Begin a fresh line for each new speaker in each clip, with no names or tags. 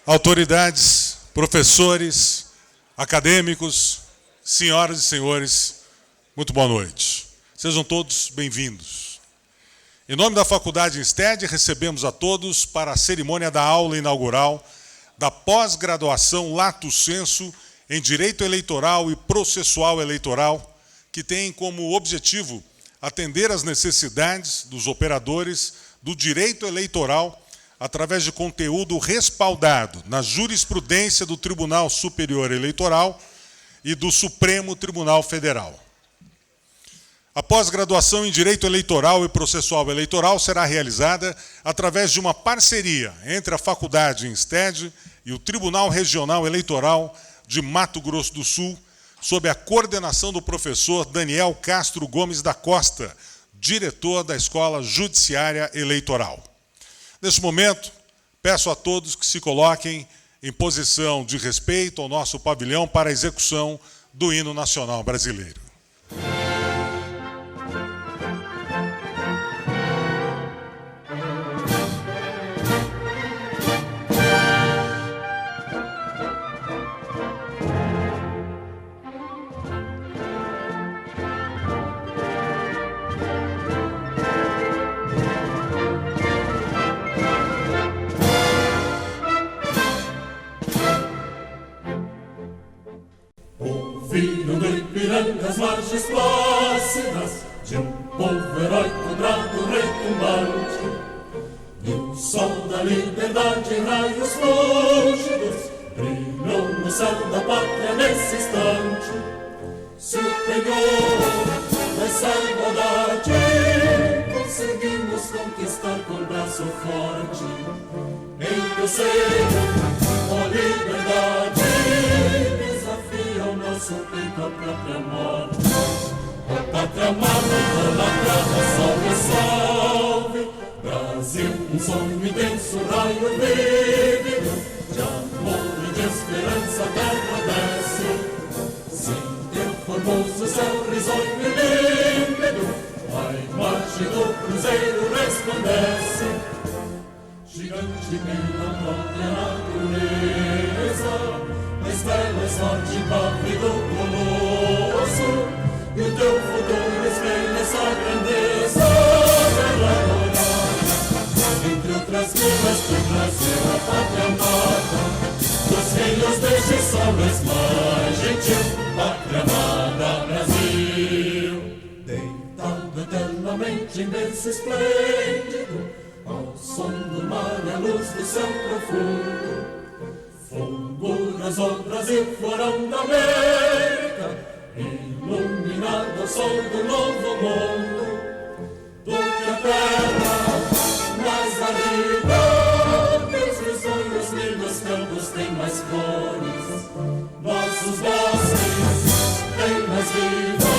autoridades, professores, acadêmicos, senhoras e senhores, muito boa noite. Sejam todos bem-vindos. Em nome da Faculdade INSTED, recebemos a todos para a cerimônia da aula inaugural da pós-graduação Lato Sensu em Direito Eleitoral e Processual Eleitoral, que tem como objetivo atender às necessidades dos operadores do direito eleitoral através de conteúdo respaldado na jurisprudência do Tribunal Superior Eleitoral e do Supremo Tribunal Federal. A pós-graduação em Direito Eleitoral e Processual Eleitoral será realizada através de uma parceria entre a Faculdade INSTED e o Tribunal Regional Eleitoral de Mato Grosso do Sul, sob a coordenação do professor Daniel Castro Gomes da Costa, diretor da Escola Judiciária Eleitoral. Neste momento, peço a todos que se coloquem em posição de respeito ao nosso pavilhão para a execução do hino nacional brasileiro.
As margens plácidas de um povo heróico, bravo, retumbante, e o sol da liberdade em raios lúcidos brilhou no céu da pátria nesse instante. Superior dessa igualdade, conseguimos conquistar com braço forte. Em teu seio, ó liberdade, desafia o nosso peito a própria morte. Ó pátria amada, idolatrada, salve, salve. Brasil, um sonho intenso, raio vívido, de amor e de esperança a terra desce. Sim, teu formoso céu risonho e límpido, a imagem do cruzeiro resplandece. Gigante pela própria natureza, as belas norte pátria do colosso, e o teu futuro espelha essa grandeza. Bela dourada, entre outras vilas do Brasil, a pátria amada, dos reinos deste sol és mais gentil, pátria amada Brasil. Deitado eternamente em berço esplêndido, ao som do mar e à luz do céu profundo, fulguras o Brasil, florão da América, iluminado ao sol do novo mundo. Do que a terra mais árida, teus risonhos lindos campos têm mais flores, nossos bosques têm mais vida,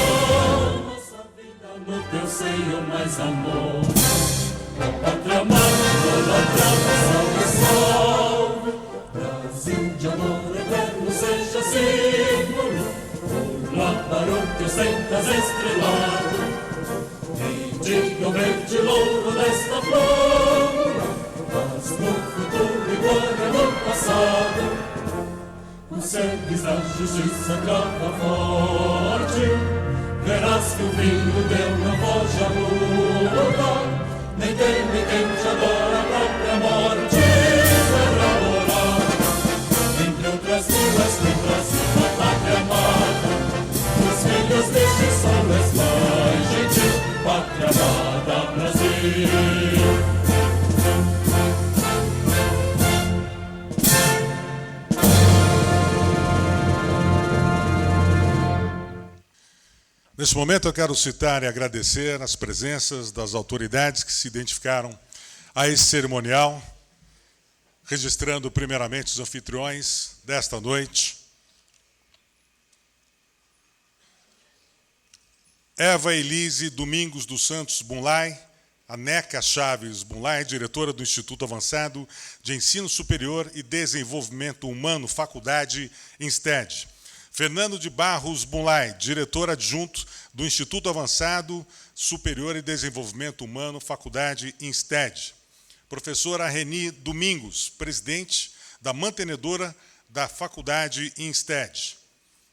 nossa vida no teu seio mais amor. A pátria amada, idolatrada, salve, salve. Brasil de amor eterno seja símbolo, por lá para o que ostentas estrelado. E diga o verde louro desta flor, paz no futuro e glória no passado. Consegues a justiça crava forte, verás que o vinho teu não foge à luta. Nem teme quem te adora a própria morte. Terra morada, entre outras vilas do Brasil, a pátria amada, os filhos deste sol és mais gentil, pátria amada Brasil.
Neste momento eu quero citar e agradecer as presenças das autoridades que se identificaram a esse cerimonial, registrando primeiramente os anfitriões desta noite. Eva Elise Domingos dos Santos Bunlai, a Neca Chaves Bunlai, diretora do Instituto Avançado de Ensino Superior e Desenvolvimento Humano, Faculdade INSTED. Fernando de Barros Bunlai, diretor adjunto do Instituto Avançado Superior e Desenvolvimento Humano, Faculdade INSTED. Professora Reni Domingos, presidente da mantenedora da Faculdade INSTED.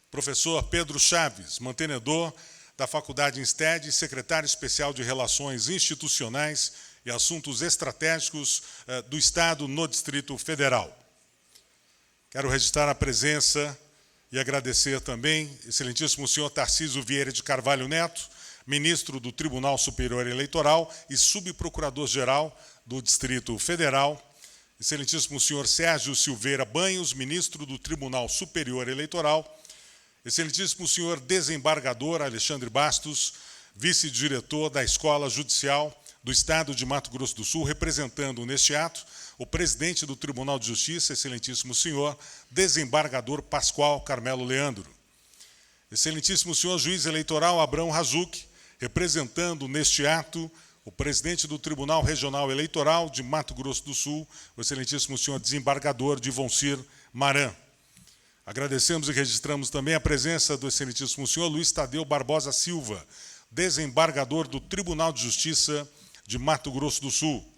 Professor Pedro Chaves, mantenedor da Faculdade INSTED e secretário especial de Relações Institucionais e Assuntos Estratégicos do Estado no Distrito Federal. Quero registrar a presença e agradecer também, excelentíssimo senhor Tarcísio Vieira de Carvalho Neto, ministro do Tribunal Superior Eleitoral e subprocurador-geral do Distrito Federal, excelentíssimo senhor Sérgio Silveira Banhos, ministro do Tribunal Superior Eleitoral, excelentíssimo senhor desembargador Alexandre Bastos, vice-diretor da Escola Judicial do Estado de Mato Grosso do Sul, representando neste ato o presidente do Tribunal de Justiça, excelentíssimo senhor desembargador Pascoal Carmelo Leandro. Excelentíssimo senhor juiz eleitoral Abrão Razuc, representando neste ato o presidente do Tribunal Regional Eleitoral de Mato Grosso do Sul, o excelentíssimo senhor desembargador Divoncir Maran. Agradecemos e registramos também a presença do excelentíssimo senhor Luiz Tadeu Barbosa Silva, desembargador do Tribunal de Justiça de Mato Grosso do Sul,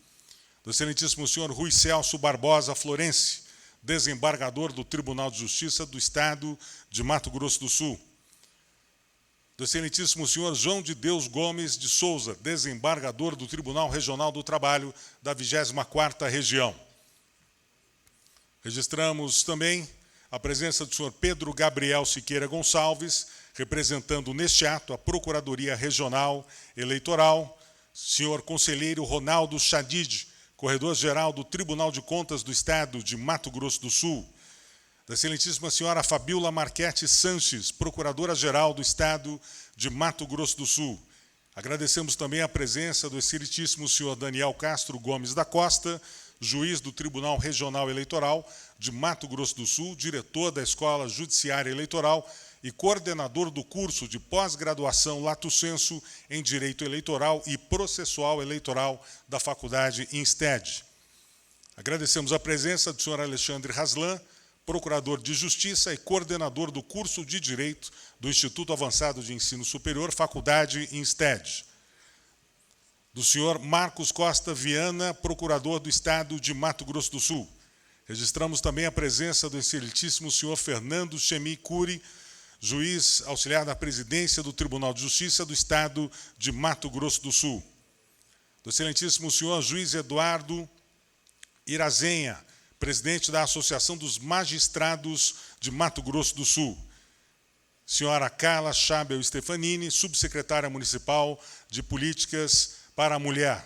do excelentíssimo senhor Rui Celso Barbosa Florense, desembargador do Tribunal de Justiça do Estado de Mato Grosso do Sul, do excelentíssimo senhor João de Deus Gomes de Souza, desembargador do Tribunal Regional do Trabalho da 24ª Região. Registramos também a presença do senhor Pedro Gabriel Siqueira Gonçalves, representando neste ato a Procuradoria Regional Eleitoral, senhor conselheiro Ronaldo Chadid, corredor-geral do Tribunal de Contas do Estado de Mato Grosso do Sul, da excelentíssima senhora Fabiola Marchetti Sanches, procuradora-geral do Estado de Mato Grosso do Sul. Agradecemos também a presença do excelentíssimo senhor Daniel Castro Gomes da Costa, juiz do Tribunal Regional Eleitoral de Mato Grosso do Sul, diretor da Escola Judiciária Eleitoral e coordenador do curso de pós-graduação Lato Sensu em Direito Eleitoral e Processual Eleitoral da Faculdade INSTED. Agradecemos a presença do senhor Alexandre Raslan, procurador de Justiça e coordenador do curso de Direito do Instituto Avançado de Ensino Superior, Faculdade INSTED. Do senhor Marcos Costa Viana, procurador do Estado de Mato Grosso do Sul. Registramos também a presença do excelentíssimo senhor Fernando Chemi Cury, juiz auxiliar da presidência do Tribunal de Justiça do Estado de Mato Grosso do Sul. Do excelentíssimo senhor juiz Eduardo Irazenha, presidente da Associação dos Magistrados de Mato Grosso do Sul. Senhora Carla Chabel Stefanini, subsecretária municipal de Políticas para a Mulher.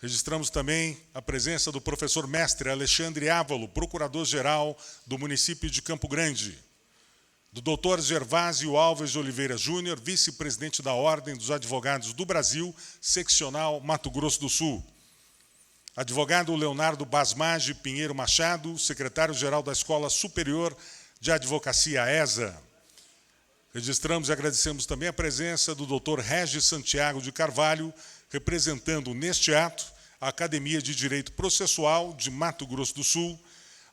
Registramos também a presença do professor mestre Alexandre Ávalo, procurador-geral do município de Campo Grande. Do doutor Gervásio Alves de Oliveira Júnior, vice-presidente da Ordem dos Advogados do Brasil, seccional Mato Grosso do Sul. Advogado Leonardo Basmage Pinheiro Machado, secretário-geral da Escola Superior de Advocacia, ESA. Registramos e agradecemos também a presença do doutor Regis Santiago de Carvalho, representando neste ato a Academia de Direito Processual de Mato Grosso do Sul,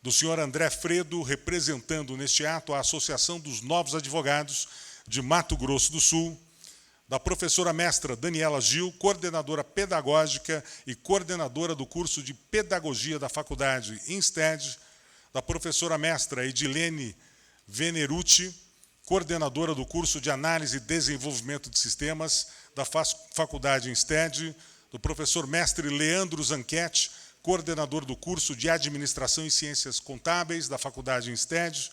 do senhor André Fredo, representando neste ato a Associação dos Novos Advogados de Mato Grosso do Sul, da professora mestra Daniela Gil, coordenadora pedagógica e coordenadora do curso de Pedagogia da Faculdade INSTED, da professora mestra Edilene Venerucci, coordenadora do curso de Análise e Desenvolvimento de Sistemas da Faculdade INSTED, do professor mestre Leandro Zanchetti, coordenador do curso de Administração e Ciências Contábeis da Faculdade INSTED,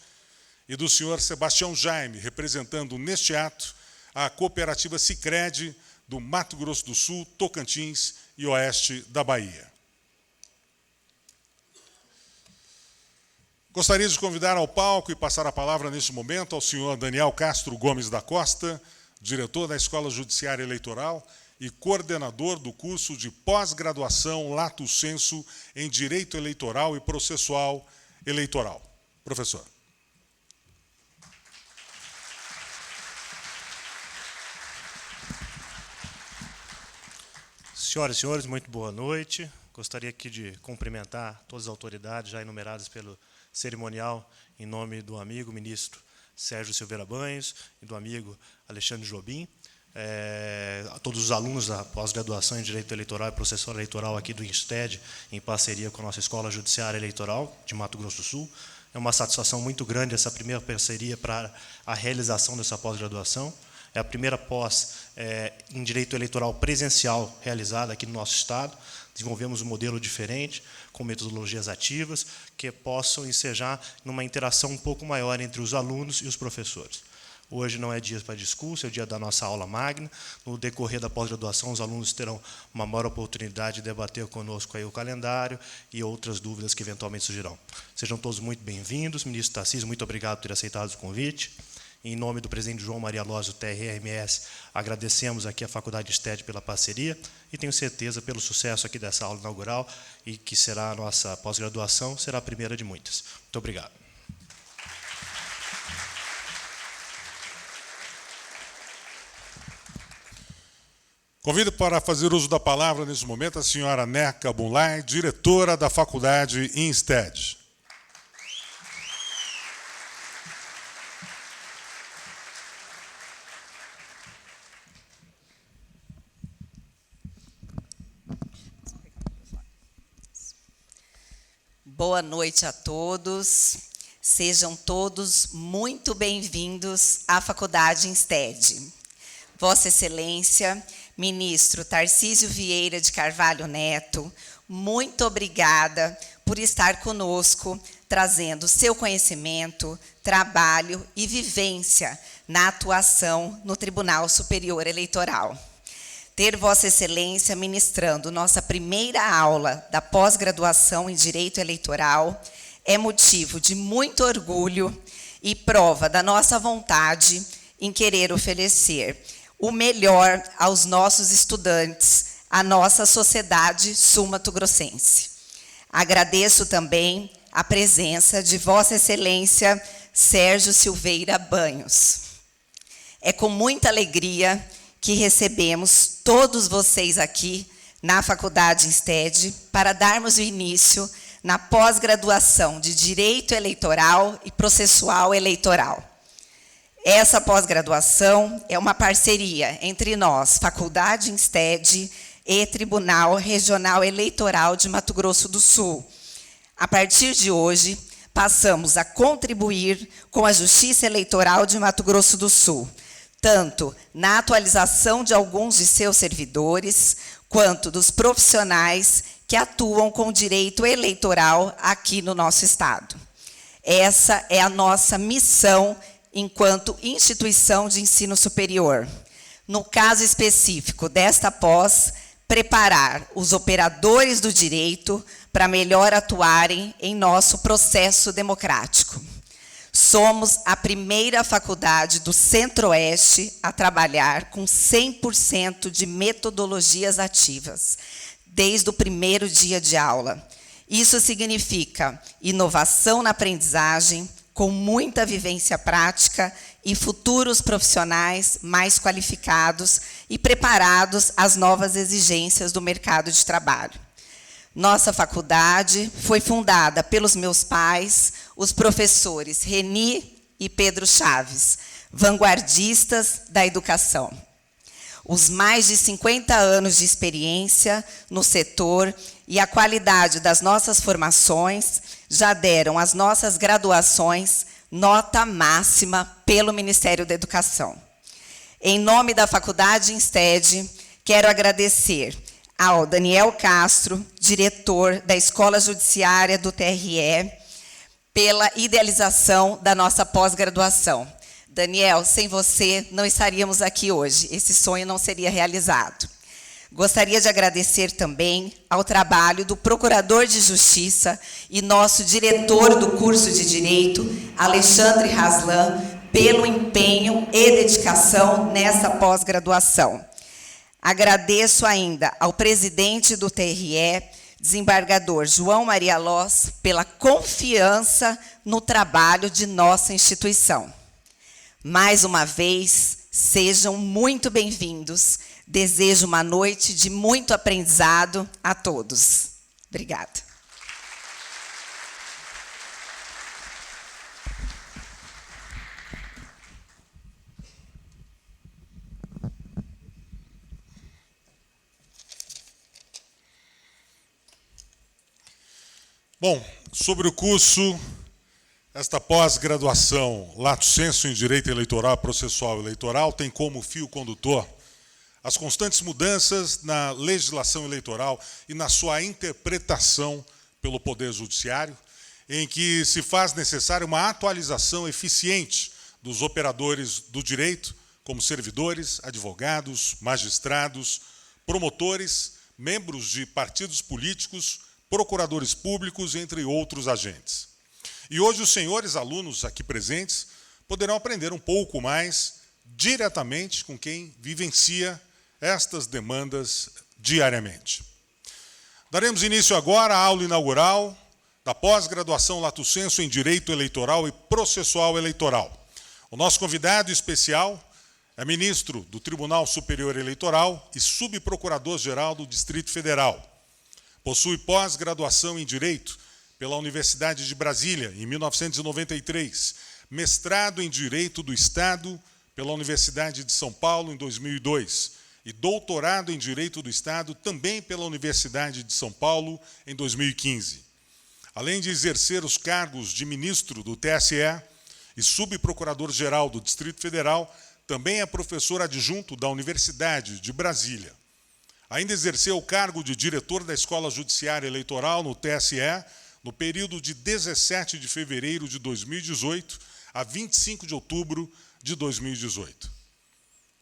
e do senhor Sebastião Jaime, representando neste ato a cooperativa Sicredi do Mato Grosso do Sul, Tocantins e Oeste da Bahia. Gostaria de convidar ao palco e passar a palavra neste momento ao senhor Daniel Castro Gomes da Costa, diretor da Escola Judiciária Eleitoral e coordenador do curso de pós-graduação Lato Sensu em Direito Eleitoral e Processual Eleitoral. Professor.
Senhoras e senhores, muito boa noite. Gostaria aqui de cumprimentar todas as autoridades já enumeradas pelo cerimonial em nome do amigo ministro Sérgio Silveira Banhos e do amigo Alexandre Jobim. a todos os alunos da pós-graduação em Direito Eleitoral e Processo Eleitoral aqui do INSTED, em parceria com a nossa Escola Judiciária Eleitoral de Mato Grosso do Sul. É uma satisfação muito grande essa primeira parceria para a realização dessa pós-graduação. É a primeira pós em Direito Eleitoral presencial realizada aqui no nosso Estado. Desenvolvemos um modelo diferente, com metodologias ativas, que possam ensejar numa interação um pouco maior entre os alunos e os professores. Hoje não é dia para discurso, é o dia da nossa aula magna. No decorrer da pós-graduação, os alunos terão uma maior oportunidade de debater conosco aí o calendário e outras dúvidas que eventualmente surgirão. Sejam todos muito bem-vindos. Ministro Tarcísio, muito obrigado por ter aceitado o convite. Em nome do presidente João Maria Loz, do TRE-RMS, agradecemos aqui a Faculdade INSTED pela parceria e tenho certeza pelo sucesso aqui dessa aula inaugural e que será a nossa pós-graduação, será a primeira de muitas. Muito obrigado.
Convido para fazer uso da palavra nesse momento a senhora Neca Bunlai, diretora da Faculdade INSTED.
Boa noite a todos. Sejam todos muito bem-vindos à Faculdade INSTED. Vossa Excelência, Ministro Tarcísio Vieira de Carvalho Neto, muito obrigada por estar conosco, trazendo seu conhecimento, trabalho e vivência na atuação no Tribunal Superior Eleitoral. Ter Vossa Excelência ministrando nossa primeira aula da pós-graduação em Direito Eleitoral é motivo de muito orgulho e prova da nossa vontade em querer oferecer o melhor aos nossos estudantes, à nossa sociedade sul-mato-grossense. Agradeço também a presença de Vossa Excelência Sérgio Silveira Banhos. É com muita alegria que recebemos todos vocês aqui na Faculdade INSTED para darmos o início na pós-graduação de Direito Eleitoral e Processual Eleitoral. Essa pós-graduação é uma parceria entre nós, Faculdade INSTED e Tribunal Regional Eleitoral de Mato Grosso do Sul. A partir de hoje, passamos a contribuir com a Justiça Eleitoral de Mato Grosso do Sul, tanto na atualização de alguns de seus servidores, quanto dos profissionais que atuam com direito eleitoral aqui no nosso Estado. Essa é a nossa missão enquanto instituição de ensino superior. No caso específico desta pós, preparar os operadores do direito para melhor atuarem em nosso processo democrático. Somos a primeira faculdade do Centro-Oeste a trabalhar com 100% de metodologias ativas, desde o primeiro dia de aula. Isso significa inovação na aprendizagem, com muita vivência prática e futuros profissionais mais qualificados e preparados às novas exigências do mercado de trabalho. Nossa faculdade foi fundada pelos meus pais, os professores Reni e Pedro Chaves, vanguardistas da educação. Os mais de 50 anos de experiência no setor e a qualidade das nossas formações já deram às nossas graduações nota máxima pelo Ministério da Educação. Em nome da Faculdade INSTED, quero agradecer ao Daniel Castro, diretor da Escola Judiciária do TRE, pela idealização da nossa pós-graduação. Daniel, sem você, não estaríamos aqui hoje. Esse sonho não seria realizado. Gostaria de agradecer também ao trabalho do Procurador de Justiça e nosso diretor do curso de Direito, Alexandre Haslan, pelo empenho e dedicação nessa pós-graduação. Agradeço ainda ao presidente do TRE, desembargador João Maria Loz, pela confiança no trabalho de nossa instituição. Mais uma vez, sejam muito bem-vindos. Desejo uma noite de muito aprendizado a todos. Obrigada.
Bom, sobre o curso, esta pós-graduação Lato Sensu em Direito Eleitoral, Processual Eleitoral tem como fio condutor as constantes mudanças na legislação eleitoral e na sua interpretação pelo Poder Judiciário, em que se faz necessária uma atualização eficiente dos operadores do direito, como servidores, advogados, magistrados, promotores, membros de partidos políticos, procuradores públicos, entre outros agentes. E hoje os senhores alunos aqui presentes poderão aprender um pouco mais diretamente com quem vivencia estas demandas diariamente. Daremos início agora à aula inaugural da pós-graduação Lato Sensu em Direito Eleitoral e Processual Eleitoral. O nosso convidado especial é ministro do Tribunal Superior Eleitoral e subprocurador-geral do Distrito Federal. Possui pós-graduação em Direito pela Universidade de Brasília, em 1993, mestrado em Direito do Estado pela Universidade de São Paulo, em 2002, e doutorado em Direito do Estado também pela Universidade de São Paulo, em 2015. Além de exercer os cargos de ministro do TSE e subprocurador-geral do Distrito Federal, também é professor adjunto da Universidade de Brasília. Ainda exerceu o cargo de diretor da Escola Judiciária Eleitoral no TSE, no período de 17 de fevereiro de 2018 a 25 de outubro de 2018.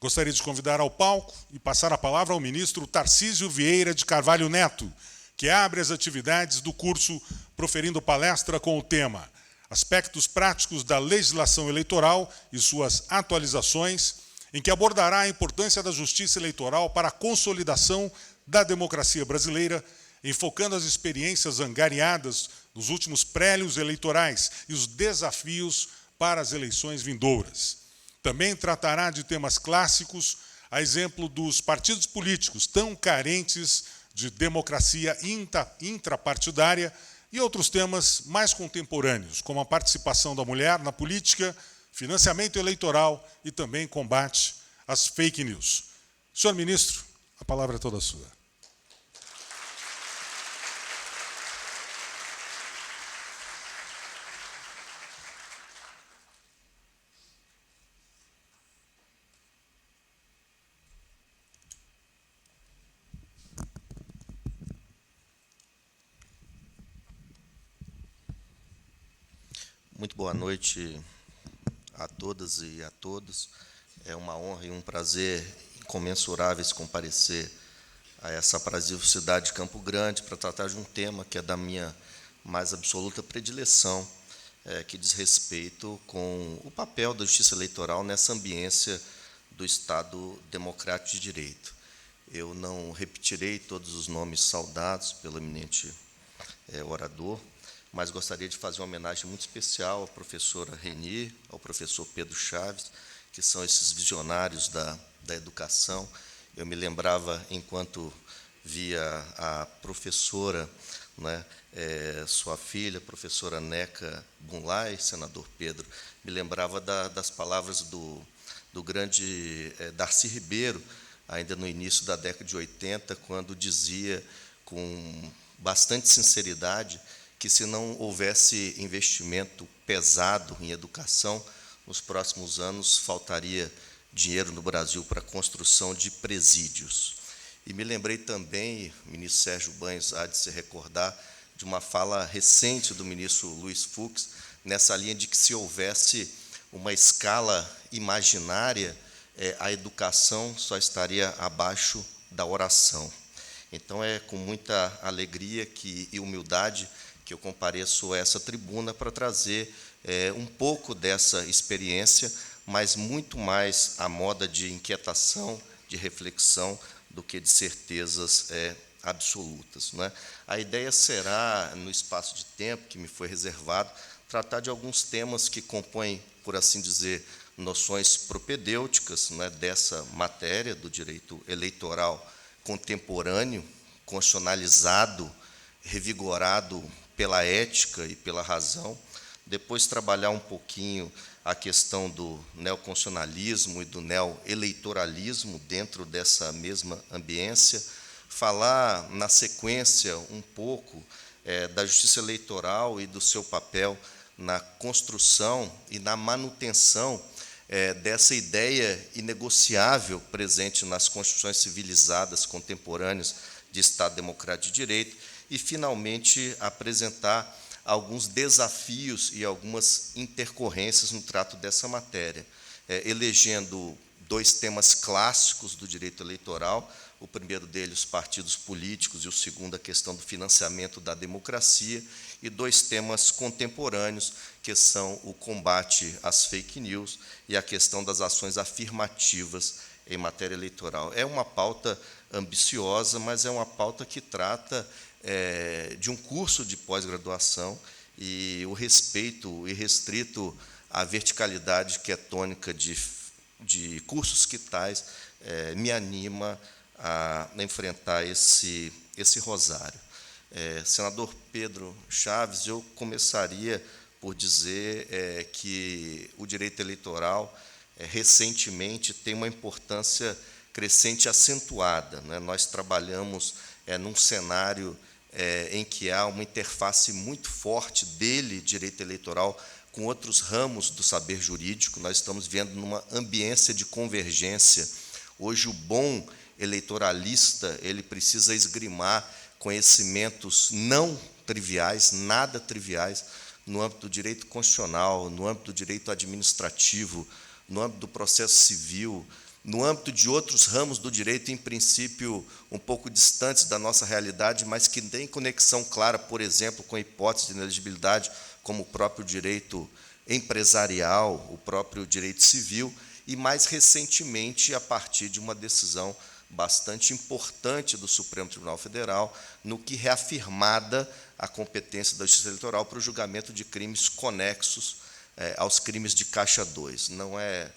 Gostaria de convidar ao palco e passar a palavra ao ministro Tarcísio Vieira de Carvalho Neto, que abre as atividades do curso proferindo palestra com o tema Aspectos Práticos da Legislação Eleitoral e suas atualizações, em que abordará a importância da justiça eleitoral para a consolidação da democracia brasileira, enfocando as experiências angariadas nos últimos prélios eleitorais e os desafios para as eleições vindouras. Também tratará de temas clássicos, a exemplo dos partidos políticos tão carentes de democracia intrapartidária e outros temas mais contemporâneos, como a participação da mulher na política, financiamento eleitoral e também combate às fake news. Senhor ministro, a palavra é toda sua.
Muito boa noite a todas e a todos. É uma honra e um prazer incomensuráveis comparecer a essa aprazível cidade de Campo Grande para tratar de um tema que é da minha mais absoluta predileção, que diz respeito com o papel da justiça eleitoral nessa ambiência do Estado democrático de direito. Eu não repetirei todos os nomes saudados pelo eminente orador, mas gostaria de fazer uma homenagem muito especial à professora Reni, ao professor Pedro Chaves, que são esses visionários da educação. Eu me lembrava, enquanto via a professora, né, sua filha, a professora Neca Bunlai, senador Pedro, me lembrava das palavras do grande Darcy Ribeiro, ainda no início da década de 80, quando dizia com bastante sinceridade que, se não houvesse investimento pesado em educação, nos próximos anos faltaria dinheiro no Brasil para a construção de presídios. E me lembrei também, o ministro Sérgio Banhos há de se recordar, de uma fala recente do ministro Luiz Fux, nessa linha de que, se houvesse uma escala imaginária, a educação só estaria abaixo da oração. Então, é com muita alegria e humildade que eu compareço a essa tribuna para trazer um pouco dessa experiência, mas muito mais à moda de inquietação, de reflexão, do que de certezas absolutas, não é? A ideia será, no espaço de tempo que me foi reservado, tratar de alguns temas que compõem, por assim dizer, noções propedêuticas, não é, dessa matéria do direito eleitoral contemporâneo, constitucionalizado, revigorado pela ética e pela razão, depois trabalhar um pouquinho a questão do neoconstitucionalismo e do neoeleitoralismo dentro dessa mesma ambiência, falar, na sequência, um pouco da justiça eleitoral e do seu papel na construção e na manutenção dessa ideia inegociável presente nas constituições civilizadas contemporâneas de Estado Democrático de Direito e, finalmente, apresentar alguns desafios e algumas intercorrências no trato dessa matéria, elegendo 2 temas clássicos do direito eleitoral, o primeiro deles, os partidos políticos, e o segundo, a questão do financiamento da democracia, e 2 temas contemporâneos, que são o combate às fake news e a questão das ações afirmativas em matéria eleitoral. É uma pauta ambiciosa, mas é uma pauta que trata de um curso de pós-graduação e o respeito irrestrito à verticalidade que é tônica de cursos que tais me anima a enfrentar esse rosário. Senador Pedro Chaves, eu começaria por dizer que o direito eleitoral, recentemente, tem uma importância crescente e acentuada, né? Nós trabalhamos num cenário em que há uma interface muito forte dele, direito eleitoral, com outros ramos do saber jurídico. Nós estamos vivendo numa ambiência de convergência. Hoje, o bom eleitoralista, ele precisa esgrimar conhecimentos não triviais, nada triviais, no âmbito do direito constitucional, no âmbito do direito administrativo, no âmbito do processo civil, no âmbito de outros ramos do direito, em princípio, um pouco distantes da nossa realidade, mas que têm conexão clara, por exemplo, com a hipótese de inelegibilidade, como o próprio direito empresarial, o próprio direito civil, e, mais recentemente, a partir de uma decisão bastante importante do Supremo Tribunal Federal, no que reafirmada a competência da Justiça Eleitoral para o julgamento de crimes conexos aos crimes de Caixa 2. Não é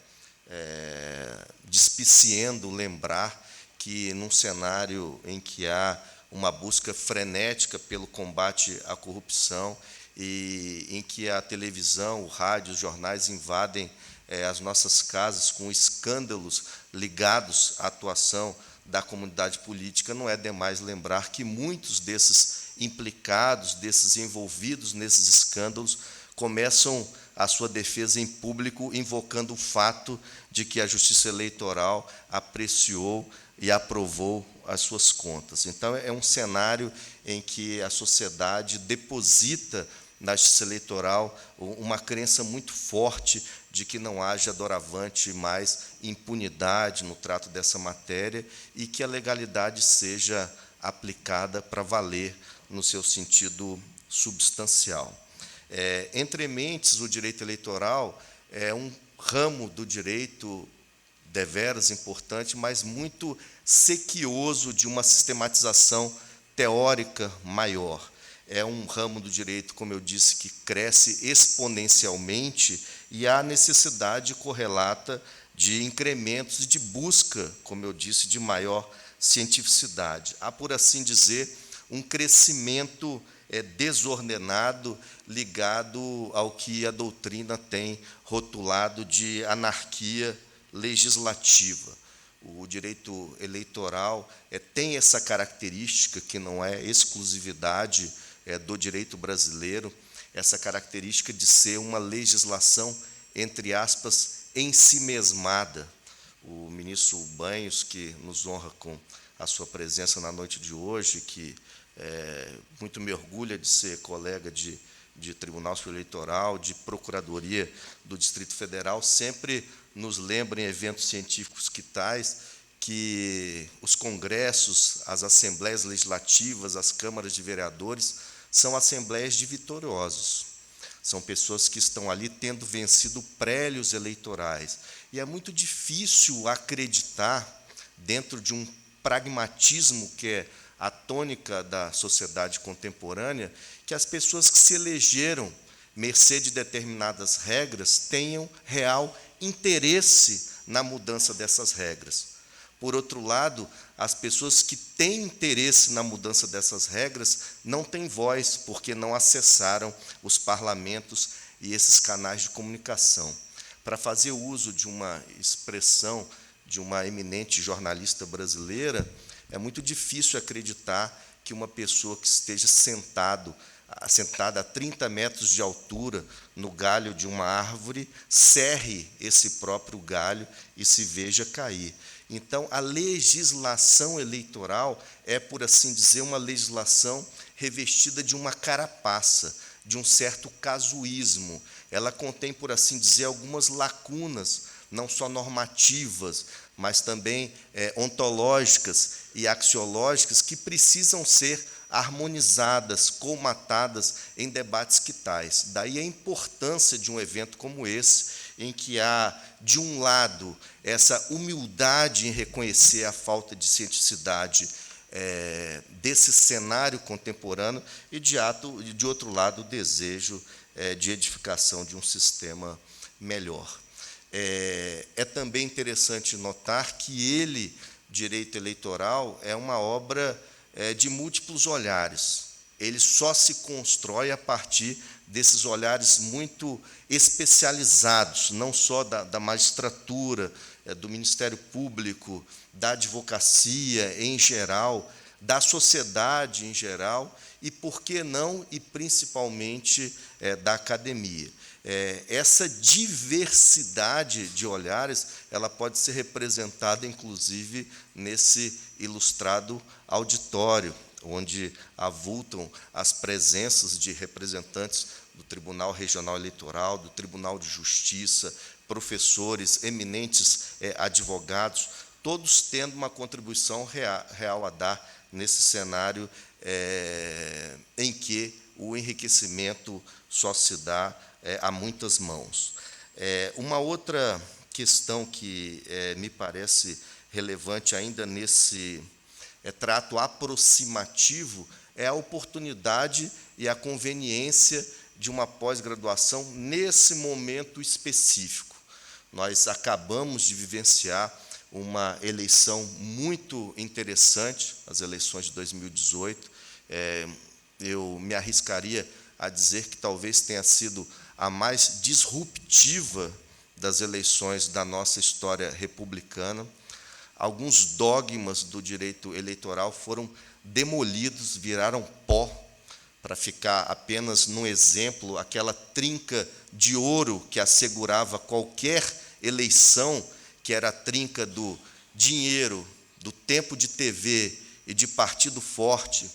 despiciando lembrar que, num cenário em que há uma busca frenética pelo combate à corrupção e em que a televisão, o rádio, os jornais invadem as nossas casas com escândalos ligados à atuação da comunidade política, não é demais lembrar que muitos desses implicados, desses envolvidos nesses escândalos, começam a sua defesa em público invocando o fato de que a Justiça Eleitoral apreciou e aprovou as suas contas. Então, é um cenário em que a sociedade deposita na Justiça Eleitoral uma crença muito forte de que não haja doravante mais impunidade no trato dessa matéria e que a legalidade seja aplicada para valer no seu sentido substancial. Entre mentes, o direito eleitoral é um ramo do direito deveras importante, mas muito sequioso de uma sistematização teórica maior. É um ramo do direito, como eu disse, que cresce exponencialmente e há necessidade correlata de incrementos e de busca, como eu disse, de maior cientificidade. Há, por assim dizer, um crescimento desordenado ligado ao que a doutrina tem rotulado de anarquia legislativa. O direito eleitoral tem essa característica, que não é exclusividade do direito brasileiro, essa característica de ser uma legislação, entre aspas, em si mesmada. O ministro Banhos, que nos honra com a sua presença na noite de hoje, que muito me orgulha de ser colega de Tribunal Superior Eleitoral, de Procuradoria do Distrito Federal, sempre nos lembra em eventos científicos que tais, que os congressos, as assembleias legislativas, as câmaras de vereadores, são assembleias de vitoriosos. São pessoas que estão ali tendo vencido prélios eleitorais. E é muito difícil acreditar, dentro de um pragmatismo que é a tônica da sociedade contemporânea, que as pessoas que se elegeram mercê de determinadas regras tenham real interesse na mudança dessas regras. Por outro lado, as pessoas que têm interesse na mudança dessas regras não têm voz, porque não acessaram os parlamentos e esses canais de comunicação. Para fazer uso de uma expressão de uma eminente jornalista brasileira, é muito difícil acreditar que uma pessoa que esteja sentada a 30 metros de altura no galho de uma árvore, serre esse próprio galho e se veja cair. Então, a legislação eleitoral é, por assim dizer, uma legislação revestida de uma carapaça, de um certo casuísmo. Ela contém, por assim dizer, algumas lacunas, não só normativas, mas também ontológicas e axiológicas, que precisam ser harmonizadas, colmatadas em debates que tais. Daí a importância de um evento como esse, em que há, de um lado, essa humildade em reconhecer a falta de cientificidade desse cenário contemporâneo e, de outro lado, o desejo de edificação de um sistema melhor. É também interessante notar que direito eleitoral, é uma obra de múltiplos olhares. Ele só se constrói a partir desses olhares muito especializados, não só da magistratura, do Ministério Público, da advocacia em geral, da sociedade em geral, e, por que não, e principalmente da academia. Essa diversidade de olhares, ela pode ser representada, inclusive, nesse ilustrado auditório, onde avultam as presenças de representantes do Tribunal Regional Eleitoral, do Tribunal de Justiça, professores, eminentes advogados, todos tendo uma contribuição real a dar nesse cenário em que o enriquecimento só se dá a muitas mãos. Uma outra questão que me parece relevante ainda nesse trato aproximativo é a oportunidade e a conveniência de uma pós-graduação nesse momento específico. Nós acabamos de vivenciar uma eleição muito interessante, as eleições de 2018. Eu me arriscaria a dizer que talvez tenha sido a mais disruptiva das eleições da nossa história republicana. Alguns dogmas do direito eleitoral foram demolidos, viraram pó, para ficar apenas num exemplo, aquela trinca de ouro que assegurava qualquer eleição, que era a trinca do dinheiro, do tempo de TV e de partido forte,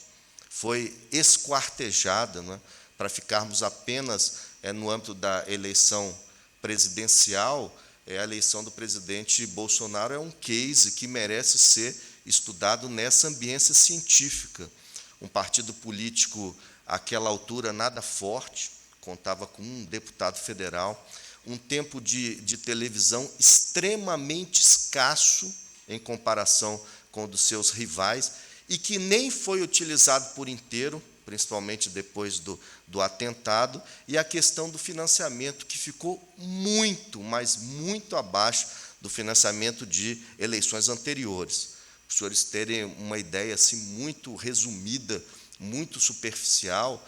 foi esquartejada, não é? Para ficarmos apenas no âmbito da eleição presidencial. A eleição do presidente Bolsonaro é um case que merece ser estudado nessa ambiência científica. Um partido político, àquela altura, nada forte, contava com um deputado federal, um tempo de televisão extremamente escasso em comparação com o dos seus rivais, e que nem foi utilizado por inteiro, principalmente depois do atentado, e a questão do financiamento, que ficou muito, mas muito abaixo do financiamento de eleições anteriores. Para os senhores terem uma ideia assim, muito resumida, muito superficial,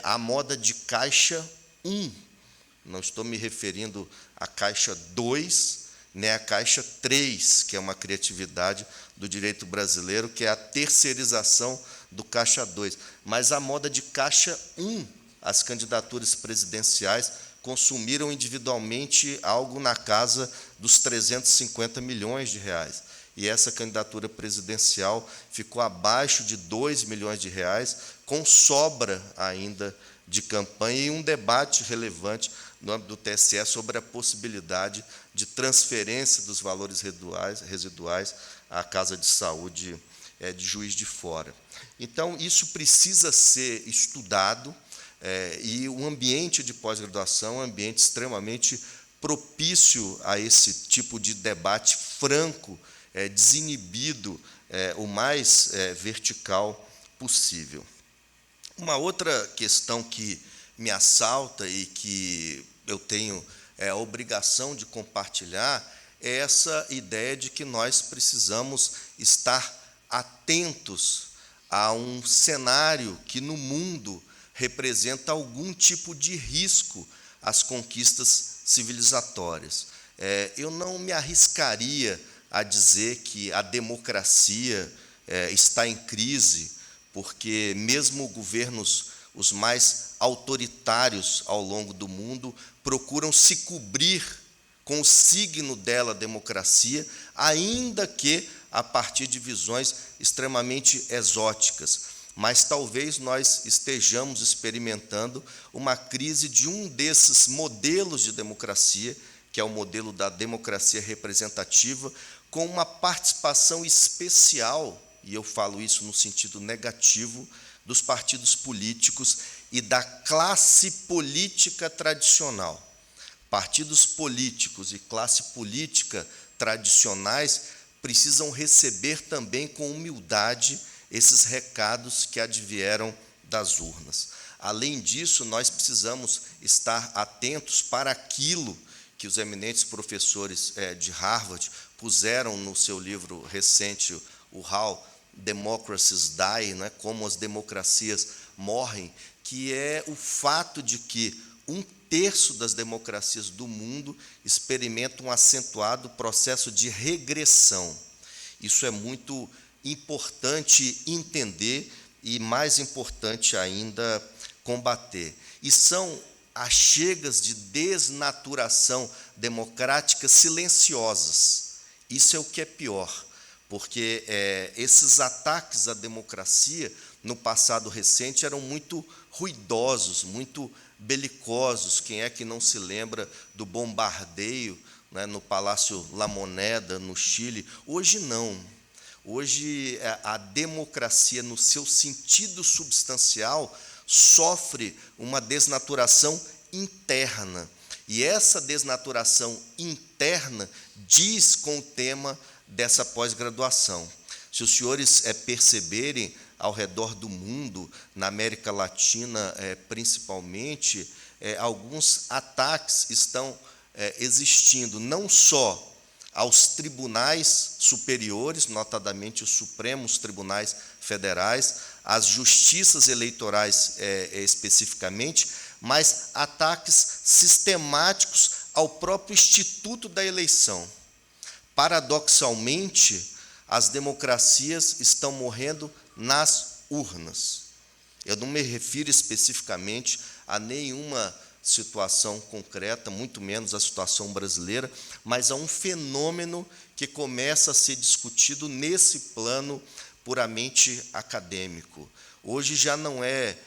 a moda de caixa 1, não estou me referindo à caixa 2, nem à caixa 3, que é uma criatividade do direito brasileiro, que é a terceirização do caixa 2, mas a moda de caixa 1, as candidaturas presidenciais consumiram individualmente algo na casa dos 350 milhões de reais. E essa candidatura presidencial ficou abaixo de 2 milhões de reais, com sobra ainda de campanha, e um debate relevante no âmbito do TSE sobre a possibilidade de transferência dos valores residuais à Casa de Saúde de Juiz de Fora. Então, isso precisa ser estudado, e o ambiente de pós-graduação é um ambiente extremamente propício a esse tipo de debate franco, desinibido, o mais vertical possível. Uma outra questão que me assalta e que eu tenho a obrigação de compartilhar é essa ideia de que nós precisamos estar atentos a um cenário que, no mundo, representa algum tipo de risco às conquistas civilizatórias. Eu não me arriscaria a dizer que a democracia está em crise, porque mesmo governos os mais autoritários ao longo do mundo procuram se cobrir com o signo dela, democracia, ainda que a partir de visões extremamente exóticas. Mas talvez nós estejamos experimentando uma crise de um desses modelos de democracia, que é o modelo da democracia representativa, com uma participação especial, e eu falo isso no sentido negativo, dos partidos políticos e da classe política tradicional. Partidos políticos e classe política tradicionais precisam receber também com humildade esses recados que advieram das urnas. Além disso, nós precisamos estar atentos para aquilo que os eminentes professores de Harvard puseram no seu livro recente, o How Democracies Die, né, como as democracias morrem, que é o fato de que 1/3 das democracias do mundo experimentam um acentuado processo de regressão. Isso é muito importante entender e, mais importante ainda, combater. E são achegas de desnaturação democrática silenciosas. Isso é o que é pior, porque esses ataques à democracia, no passado recente, eram muito ruidosos, muito belicosos. Quem é que não se lembra do bombardeio, né, no Palácio La Moneda, no Chile? Hoje não. Hoje, a democracia, no seu sentido substancial, sofre uma desnaturação interna. E essa desnaturação interna diz com o tema dessa pós-graduação. Se os senhores perceberem, ao redor do mundo, na América Latina principalmente, alguns ataques estão existindo, não só aos tribunais superiores, notadamente os Supremos Tribunais Federais, às justiças eleitorais especificamente, mas ataques sistemáticos ao próprio Instituto da Eleição. Paradoxalmente, as democracias estão morrendo nas urnas. Eu não me refiro especificamente a nenhuma situação concreta, muito menos a situação brasileira, mas a um fenômeno que começa a ser discutido nesse plano puramente acadêmico. Hoje já não é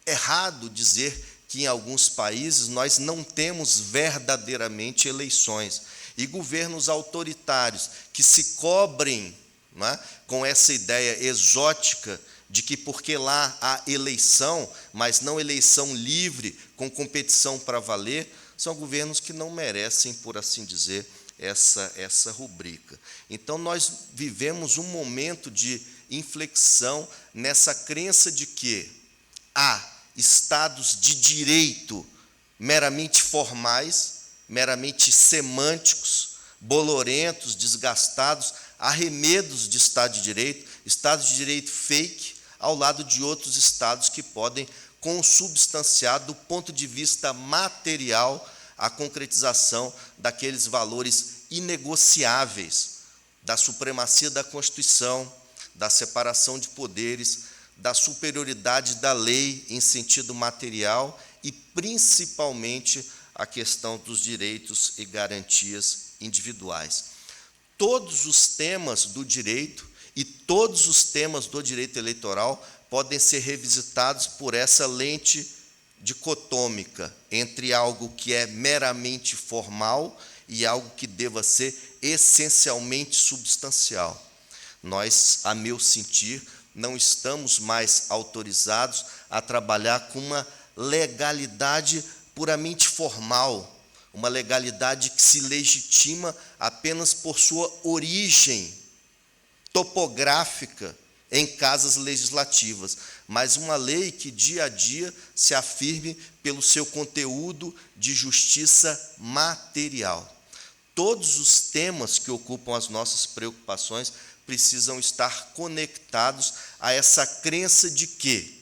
errado dizer que em alguns países nós não temos verdadeiramente eleições, e governos autoritários que se cobrem, não é, com essa ideia exótica de que porque lá há eleição, mas não eleição livre, com competição para valer, são governos que não merecem, por assim dizer, essa rubrica. Então, nós vivemos um momento de inflexão nessa crença de que há estados de direito meramente formais, meramente semânticos, bolorentos, desgastados, arremedos de Estado de Direito fake, ao lado de outros estados que podem consubstanciar, do ponto de vista material, a concretização daqueles valores inegociáveis, da supremacia da Constituição, da separação de poderes, da superioridade da lei em sentido material e, principalmente, a questão dos direitos e garantias individuais. Todos os temas do direito e todos os temas do direito eleitoral podem ser revisitados por essa lente dicotômica entre algo que é meramente formal e algo que deva ser essencialmente substancial. Nós, a meu sentir, não estamos mais autorizados a trabalhar com uma legalidade puramente formal, uma legalidade que se legitima apenas por sua origem topográfica em casas legislativas, mas uma lei que dia a dia se afirme pelo seu conteúdo de justiça material. Todos os temas que ocupam as nossas preocupações precisam estar conectados a essa crença de que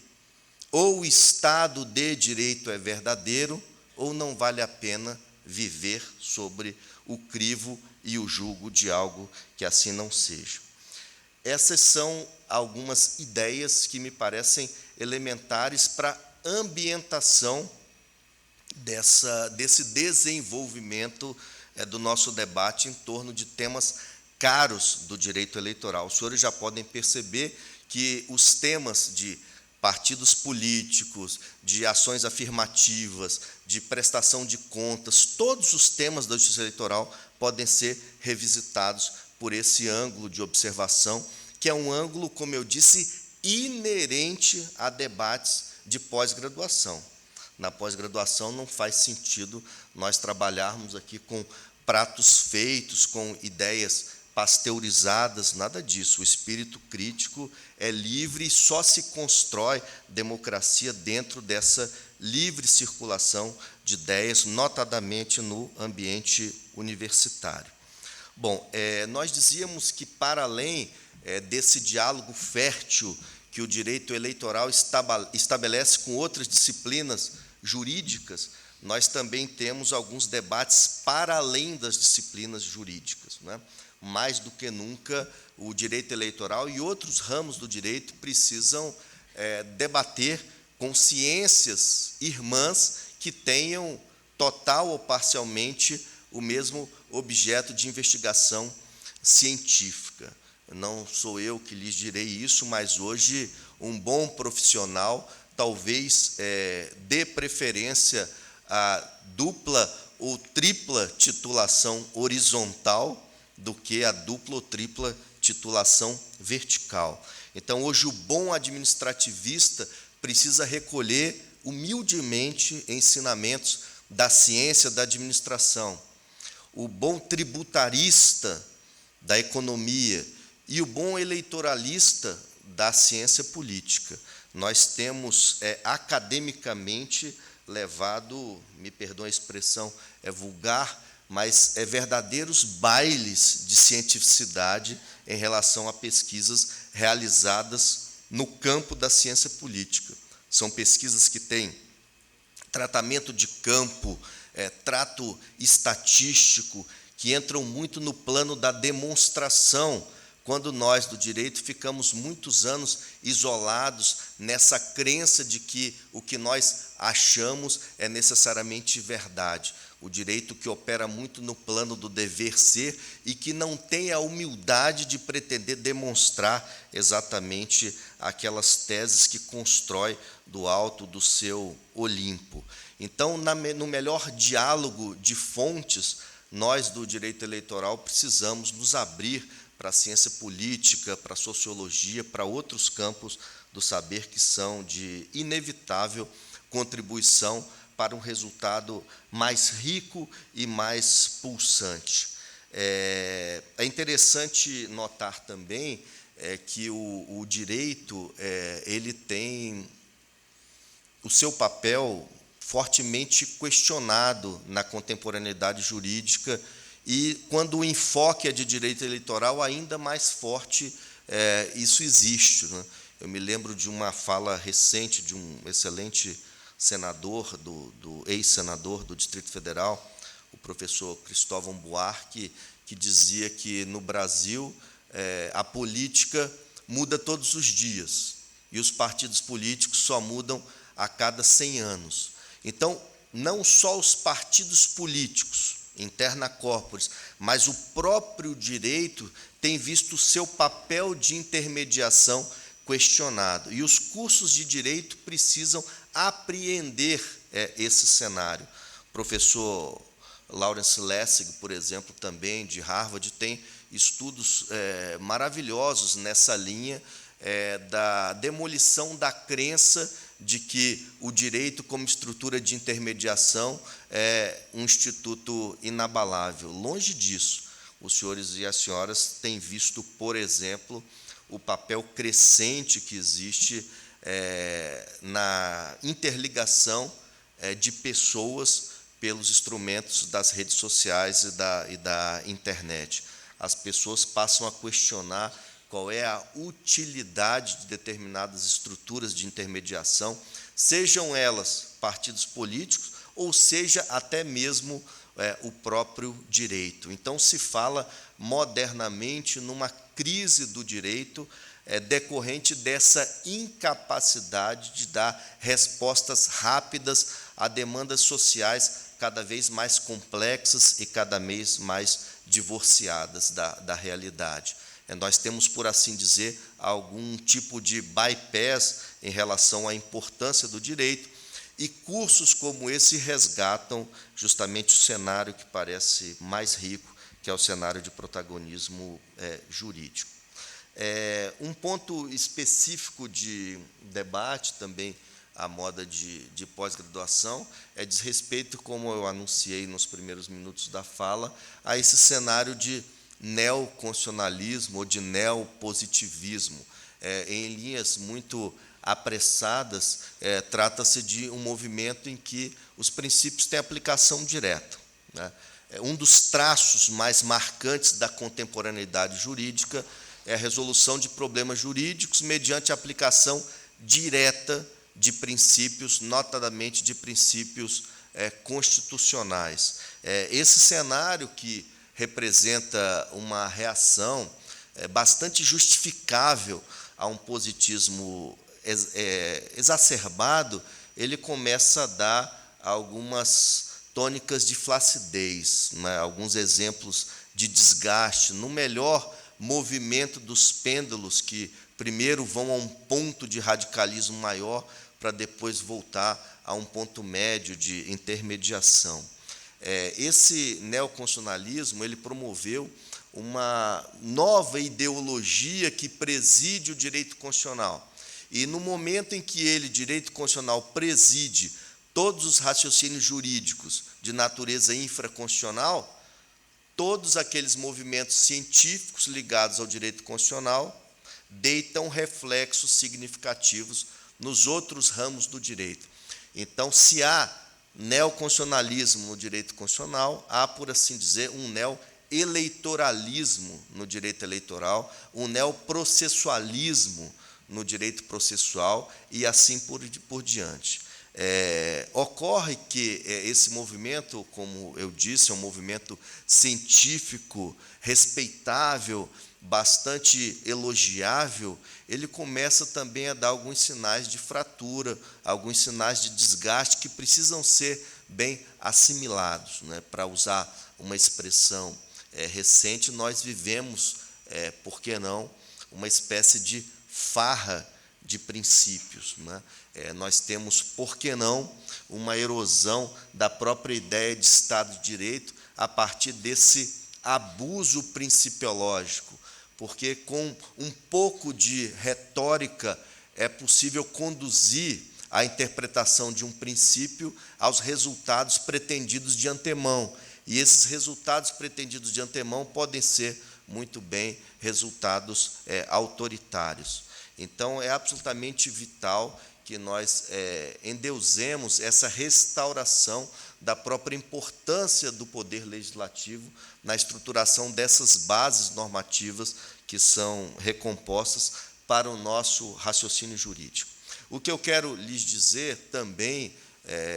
ou o Estado de Direito é verdadeiro, ou não vale a pena viver sobre o crivo e o jugo de algo que assim não seja. essas são algumas ideias que me parecem elementares para a ambientação desse desenvolvimento do nosso debate em torno de temas caros do direito eleitoral. Os senhores já podem perceber que os temas de partidos políticos, de ações afirmativas, de prestação de contas, todos os temas da justiça eleitoral podem ser revisitados por esse ângulo de observação, que é um ângulo, como eu disse, inerente a debates de pós-graduação. Na pós-graduação não faz sentido nós trabalharmos aqui com pratos feitos, com ideias pasteurizadas, nada disso. O espírito crítico é livre e só se constrói democracia dentro dessa livre circulação de ideias, notadamente no ambiente universitário. Bom, nós dizíamos que, para além desse diálogo fértil que o direito eleitoral estabelece com outras disciplinas jurídicas, nós também temos alguns debates para além das disciplinas jurídicas, não é? Mais do que nunca, o direito eleitoral e outros ramos do direito precisam debater com ciências irmãs que tenham total ou parcialmente o mesmo objeto de investigação científica. Não sou eu que lhes direi isso, mas hoje um bom profissional talvez dê preferência à dupla ou tripla titulação horizontal do que a dupla ou tripla titulação vertical. Então, hoje, o bom administrativista precisa recolher humildemente ensinamentos da ciência da administração. O bom tributarista da economia e o bom eleitoralista da ciência política. Nós temos academicamente levado, me perdoa a expressão, vulgar, mas verdadeiros bailes de cientificidade em relação a pesquisas realizadas no campo da ciência política. São pesquisas que têm tratamento de campo, trato estatístico, que entram muito no plano da demonstração, quando nós, do direito, ficamos muitos anos isolados nessa crença de que o que nós achamos é necessariamente verdade. O direito que opera muito no plano do dever ser e que não tem a humildade de pretender demonstrar exatamente aquelas teses que constrói do alto do seu Olimpo. Então, no melhor diálogo de fontes, nós, do direito eleitoral, precisamos nos abrir para a ciência política, para a sociologia, para outros campos do saber que são de inevitável contribuição para um resultado mais rico e mais pulsante. É interessante notar também que o direito ele tem o seu papel fortemente questionado na contemporaneidade jurídica e, quando o enfoque é de direito eleitoral, ainda mais forte isso existe, né? Eu me lembro de uma fala recente de um excelente senador, do ex-senador do Distrito Federal, o professor Cristóvão Buarque, que dizia que, no Brasil, a política muda todos os dias e os partidos políticos só mudam a cada 100 anos. Então, não só os partidos políticos, interna corporis, mas o próprio direito tem visto o seu papel de intermediação questionado. E os cursos de direito precisam apreender esse cenário. O professor Lawrence Lessig, por exemplo, também de Harvard, tem estudos maravilhosos nessa linha da demolição da crença de que o direito, como estrutura de intermediação, é um instituto inabalável. Longe disso, os senhores e as senhoras têm visto, por exemplo, o papel crescente que existe na interligação de pessoas pelos instrumentos das redes sociais e da internet. As pessoas passam a questionar qual é a utilidade de determinadas estruturas de intermediação, sejam elas partidos políticos ou seja até mesmo o próprio direito. Então, se fala modernamente numa crise do direito decorrente dessa incapacidade de dar respostas rápidas a demandas sociais cada vez mais complexas e cada vez mais divorciadas da realidade. Nós temos, por assim dizer, algum tipo de bypass em relação à importância do direito, e cursos como esse resgatam justamente o cenário que parece mais rico, que é o cenário de protagonismo jurídico. Um ponto específico de debate também à moda de pós-graduação diz respeito, como eu anunciei nos primeiros minutos da fala, a esse cenário de neoconstitucionalismo ou de neopositivismo. Em linhas muito apressadas, trata-se de um movimento em que os princípios têm aplicação direta, né? Um dos traços mais marcantes da contemporaneidade jurídica é a resolução de problemas jurídicos mediante a aplicação direta de princípios, notadamente de princípios constitucionais. Esse cenário, que representa uma reação bastante justificável a um positismo exacerbado, ele começa a dar algumas tônicas de flacidez, né? Alguns exemplos de desgaste, no melhor movimento dos pêndulos, que primeiro vão a um ponto de radicalismo maior para depois voltar a um ponto médio de intermediação. Esse neoconstitucionalismo ele promoveu uma nova ideologia que preside o direito constitucional. E no momento em que ele, direito constitucional, preside todos os raciocínios jurídicos de natureza infraconstitucional, todos aqueles movimentos científicos ligados ao direito constitucional deitam reflexos significativos nos outros ramos do direito. Então, se há neoconstitucionalismo no direito constitucional, há, por assim dizer, um neoeleitoralismo no direito eleitoral, um neoprocessualismo no direito processual e assim por diante. Ocorre que esse movimento, como eu disse, é um movimento científico, respeitável, bastante elogiável, ele começa também a dar alguns sinais de fratura, alguns sinais de desgaste que precisam ser bem assimilados, né? Para usar uma expressão recente, nós vivemos, por que não, uma espécie de farra de princípios, né? Nós temos, por que não, uma erosão da própria ideia de Estado de Direito a partir desse abuso principiológico, porque com um pouco de retórica é possível conduzir a interpretação de um princípio aos resultados pretendidos de antemão, e esses resultados pretendidos de antemão podem ser muito bem resultados autoritários. Então, é absolutamente vital que nós endeusemos essa restauração da própria importância do poder legislativo na estruturação dessas bases normativas que são recompostas para o nosso raciocínio jurídico. O que eu quero lhes dizer também,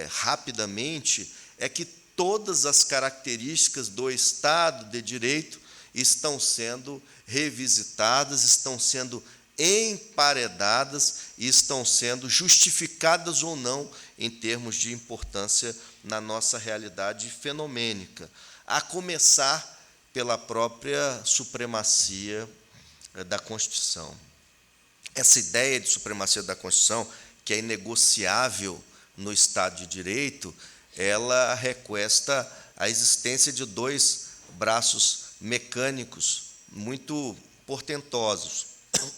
rapidamente, é que todas as características do Estado de Direito estão sendo revisitadas, estão sendo emparedadas e estão sendo justificadas ou não em termos de importância na nossa realidade fenomênica, a começar pela própria supremacia da Constituição. Essa ideia de supremacia da Constituição, que é inegociável no Estado de Direito, ela requesta a existência de dois braços mecânicos muito portentosos.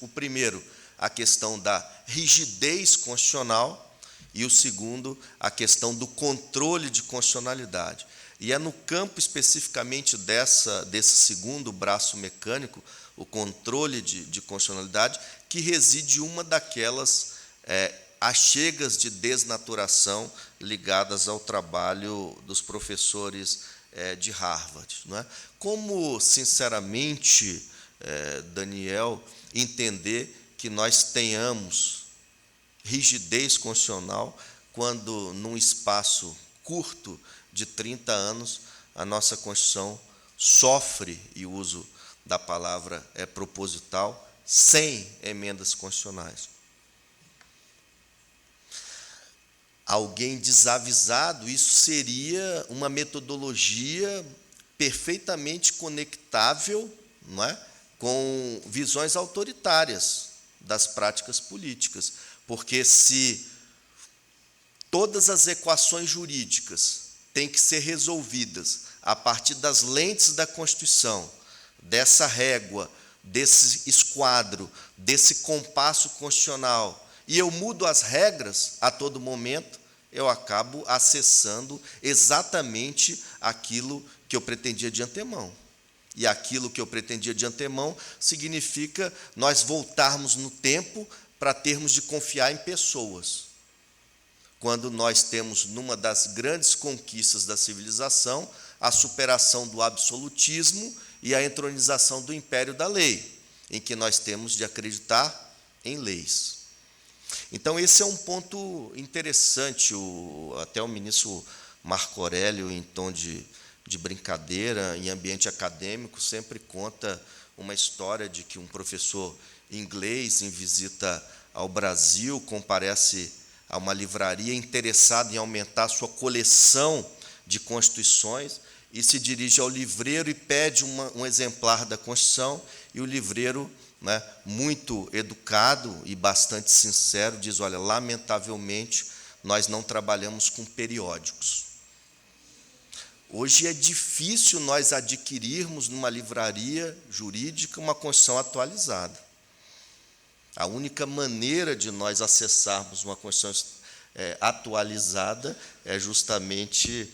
O primeiro, a questão da rigidez constitucional, e o segundo, a questão do controle de constitucionalidade. E é no campo especificamente desse segundo braço mecânico, o controle de constitucionalidade, que reside uma daquelas achegas de desnaturação ligadas ao trabalho dos professores de Harvard, não é? Como, sinceramente, Daniel, entender que nós tenhamos rigidez constitucional quando, num espaço curto de 30 anos, a nossa Constituição sofre, e uso da palavra é proposital, sem emendas constitucionais. Alguém desavisado, isso seria uma metodologia perfeitamente conectável, não é, com visões autoritárias das práticas políticas. Porque se todas as equações jurídicas têm que ser resolvidas a partir das lentes da Constituição, dessa régua, desse esquadro, desse compasso constitucional, e eu mudo as regras a todo momento, eu acabo acessando exatamente aquilo que eu pretendia de antemão. E aquilo que eu pretendia de antemão significa nós voltarmos no tempo para termos de confiar em pessoas. Quando nós temos, numa das grandes conquistas da civilização, a superação do absolutismo e a entronização do império da lei, em que nós temos de acreditar em leis. Então, esse é um ponto interessante. Até o ministro Marco Aurélio, em tom de brincadeira, em ambiente acadêmico, sempre conta uma história de que um professor inglês, em visita ao Brasil, comparece a uma livraria interessado em aumentar sua coleção de constituições e se dirige ao livreiro e pede um exemplar da Constituição, e o livreiro, né, muito educado e bastante sincero, diz: olha, lamentavelmente, nós não trabalhamos com periódicos. Hoje é difícil nós adquirirmos numa livraria jurídica uma Constituição atualizada. A única maneira de nós acessarmos uma Constituição atualizada é justamente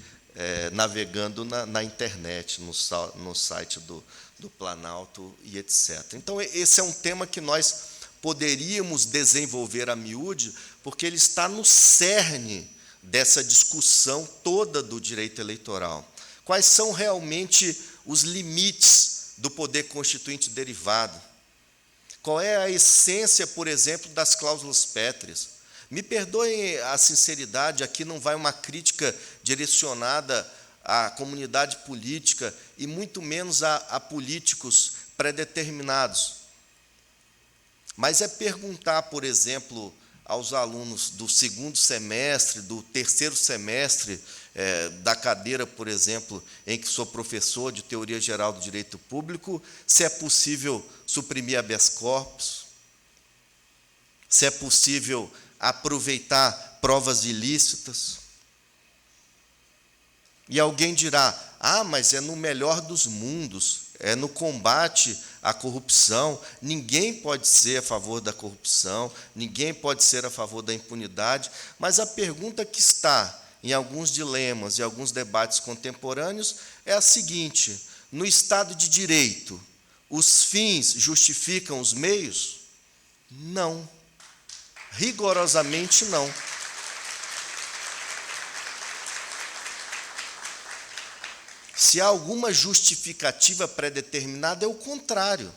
navegando na internet, no site do Planalto e etc. Então, esse é um tema que nós poderíamos desenvolver a miúde, porque ele está no cerne dessa discussão toda do direito eleitoral. Quais são realmente os limites do poder constituinte derivado? Qual é a essência, por exemplo, das cláusulas pétreas? Me perdoem a sinceridade, aqui não vai uma crítica direcionada à comunidade política e muito menos a políticos predeterminados. Mas é perguntar, por exemplo, aos alunos do segundo semestre, do terceiro semestre, da cadeira, por exemplo, em que sou professor de Teoria Geral do Direito Público, se é possível suprimir habeas corpus, se é possível aproveitar provas ilícitas. E alguém dirá: mas é no melhor dos mundos, é no combate à corrupção, ninguém pode ser a favor da corrupção, ninguém pode ser a favor da impunidade. Mas a pergunta que está em alguns dilemas e alguns debates contemporâneos é a seguinte: no Estado de Direito, os fins justificam os meios? Não. Rigorosamente não. Se há alguma justificativa predeterminada, é o contrário.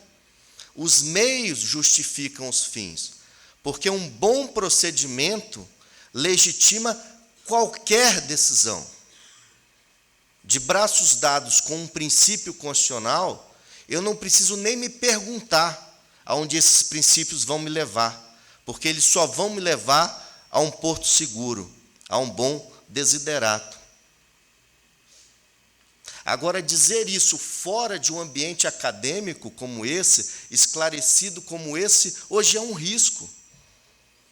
Os meios justificam os fins, porque um bom procedimento legitima qualquer decisão. De braços dados com um princípio constitucional, eu não preciso nem me perguntar aonde esses princípios vão me levar, porque eles só vão me levar a um porto seguro, a um bom desiderato. Agora, dizer isso fora de um ambiente acadêmico como esse, esclarecido como esse, hoje é um risco,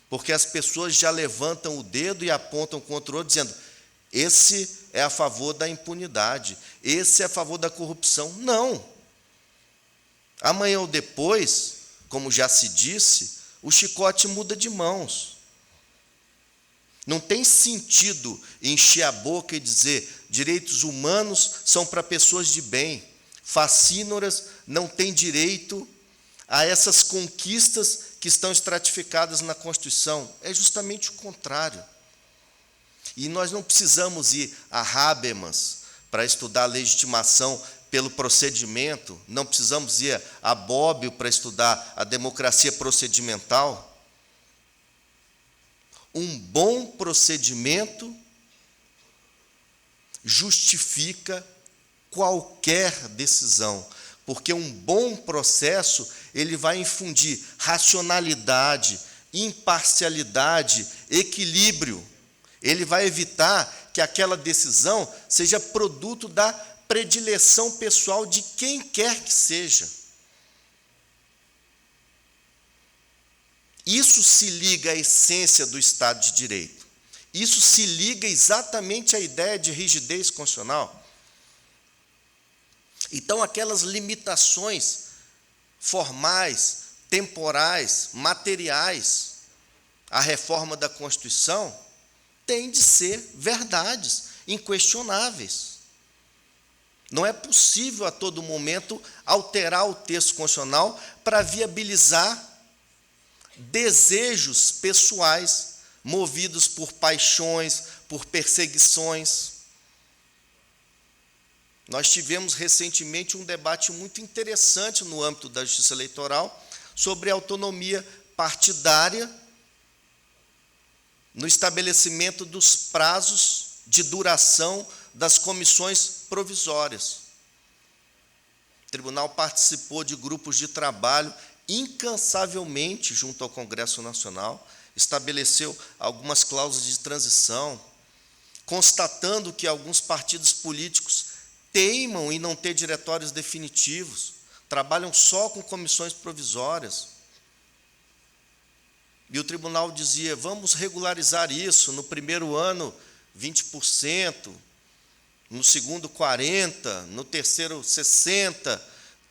porque as pessoas já levantam o dedo e apontam contra o outro, dizendo: esse é a favor da impunidade, esse é a favor da corrupção. Não. Amanhã ou depois, como já se disse, o chicote muda de mãos. Não tem sentido encher a boca e dizer: direitos humanos são para pessoas de bem, facínoras não têm direito a essas conquistas que estão estratificadas na Constituição. É justamente o contrário. E nós não precisamos ir a Habermas para estudar a legitimação pelo procedimento, não precisamos ir a Bobbio para estudar a democracia procedimental. Um bom procedimento justifica qualquer decisão, porque um bom processo ele vai infundir racionalidade, imparcialidade, equilíbrio. Ele vai evitar que aquela decisão seja produto da predileção pessoal de quem quer que seja. Isso se liga à essência do Estado de Direito. Isso se liga exatamente à ideia de rigidez constitucional. Então, aquelas limitações formais, temporais, materiais, à reforma da Constituição, têm de ser verdades, inquestionáveis. Não é possível, a todo momento, alterar o texto constitucional para viabilizar desejos pessoais, movidos por paixões, por perseguições. Nós tivemos recentemente um debate muito interessante no âmbito da Justiça Eleitoral sobre a autonomia partidária no estabelecimento dos prazos de duração das comissões provisórias. O tribunal participou de grupos de trabalho incansavelmente junto ao Congresso Nacional, estabeleceu algumas cláusulas de transição, constatando que alguns partidos políticos teimam em não ter diretórios definitivos, trabalham só com comissões provisórias. E o tribunal dizia, vamos regularizar isso, no primeiro ano 20%, no segundo 40%, no terceiro 60%,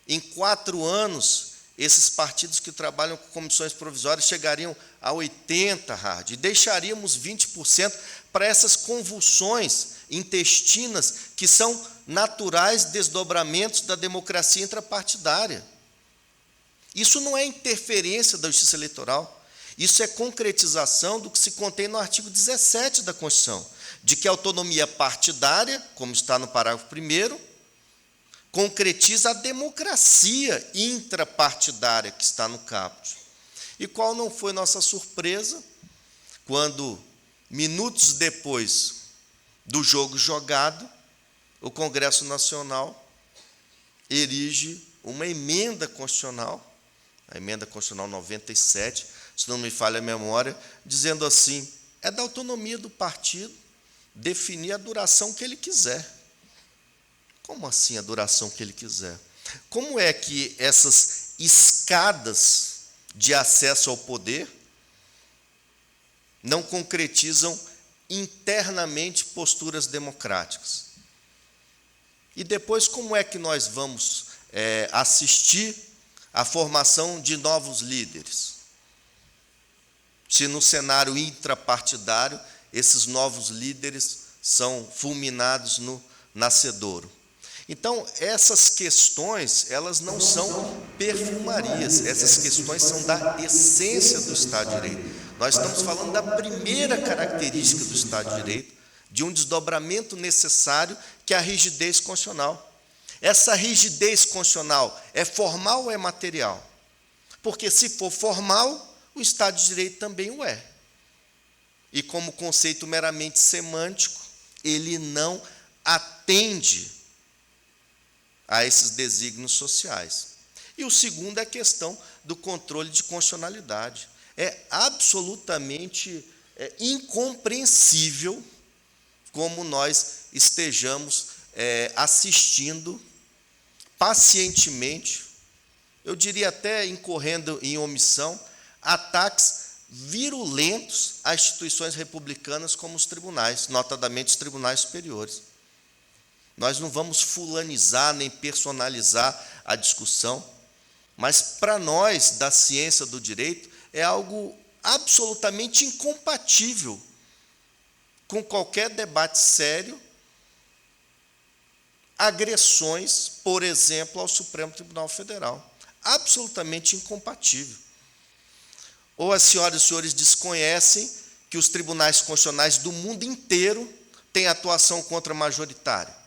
em 4 anos, esses partidos que trabalham com comissões provisórias chegariam a 80%, Hard, e deixaríamos 20% para essas convulsões intestinas que são naturais desdobramentos da democracia intrapartidária. Isso não é interferência da Justiça Eleitoral, isso é concretização do que se contém no artigo 17 da Constituição, de que a autonomia partidária, como está no parágrafo 1º, concretiza a democracia intrapartidária que está no caput. E qual não foi nossa surpresa quando, minutos depois do jogo jogado, o Congresso Nacional erige uma emenda constitucional, a emenda constitucional 97, se não me falha a memória, dizendo assim, é da autonomia do partido definir a duração que ele quiser. Como assim a duração que ele quiser? Como é que essas escadas de acesso ao poder não concretizam internamente posturas democráticas? E depois, como é que nós vamos assistir à formação de novos líderes? Se no cenário intrapartidário, esses novos líderes são fulminados no nascedouro. Então, essas questões, elas não são perfumarias, essas questões são da essência do Estado de Direito. Nós estamos falando da primeira característica do Estado de Direito, de um desdobramento necessário, que é a rigidez constitucional. Essa rigidez constitucional é formal ou é material? Porque, se for formal, o Estado de Direito também o é. E, como conceito meramente semântico, ele não atende a esses desígnios sociais. E o segundo é a questão do controle de constitucionalidade. É absolutamente incompreensível como nós estejamos assistindo pacientemente, eu diria até incorrendo em omissão, ataques virulentos a instituições republicanas como os tribunais, notadamente os tribunais superiores. Nós não vamos fulanizar nem personalizar a discussão, mas para nós, da ciência do direito, é algo absolutamente incompatível com qualquer debate sério, agressões, por exemplo, ao Supremo Tribunal Federal. Absolutamente incompatível. Ou as senhoras e os senhores desconhecem que os tribunais constitucionais do mundo inteiro têm atuação contra-majoritária?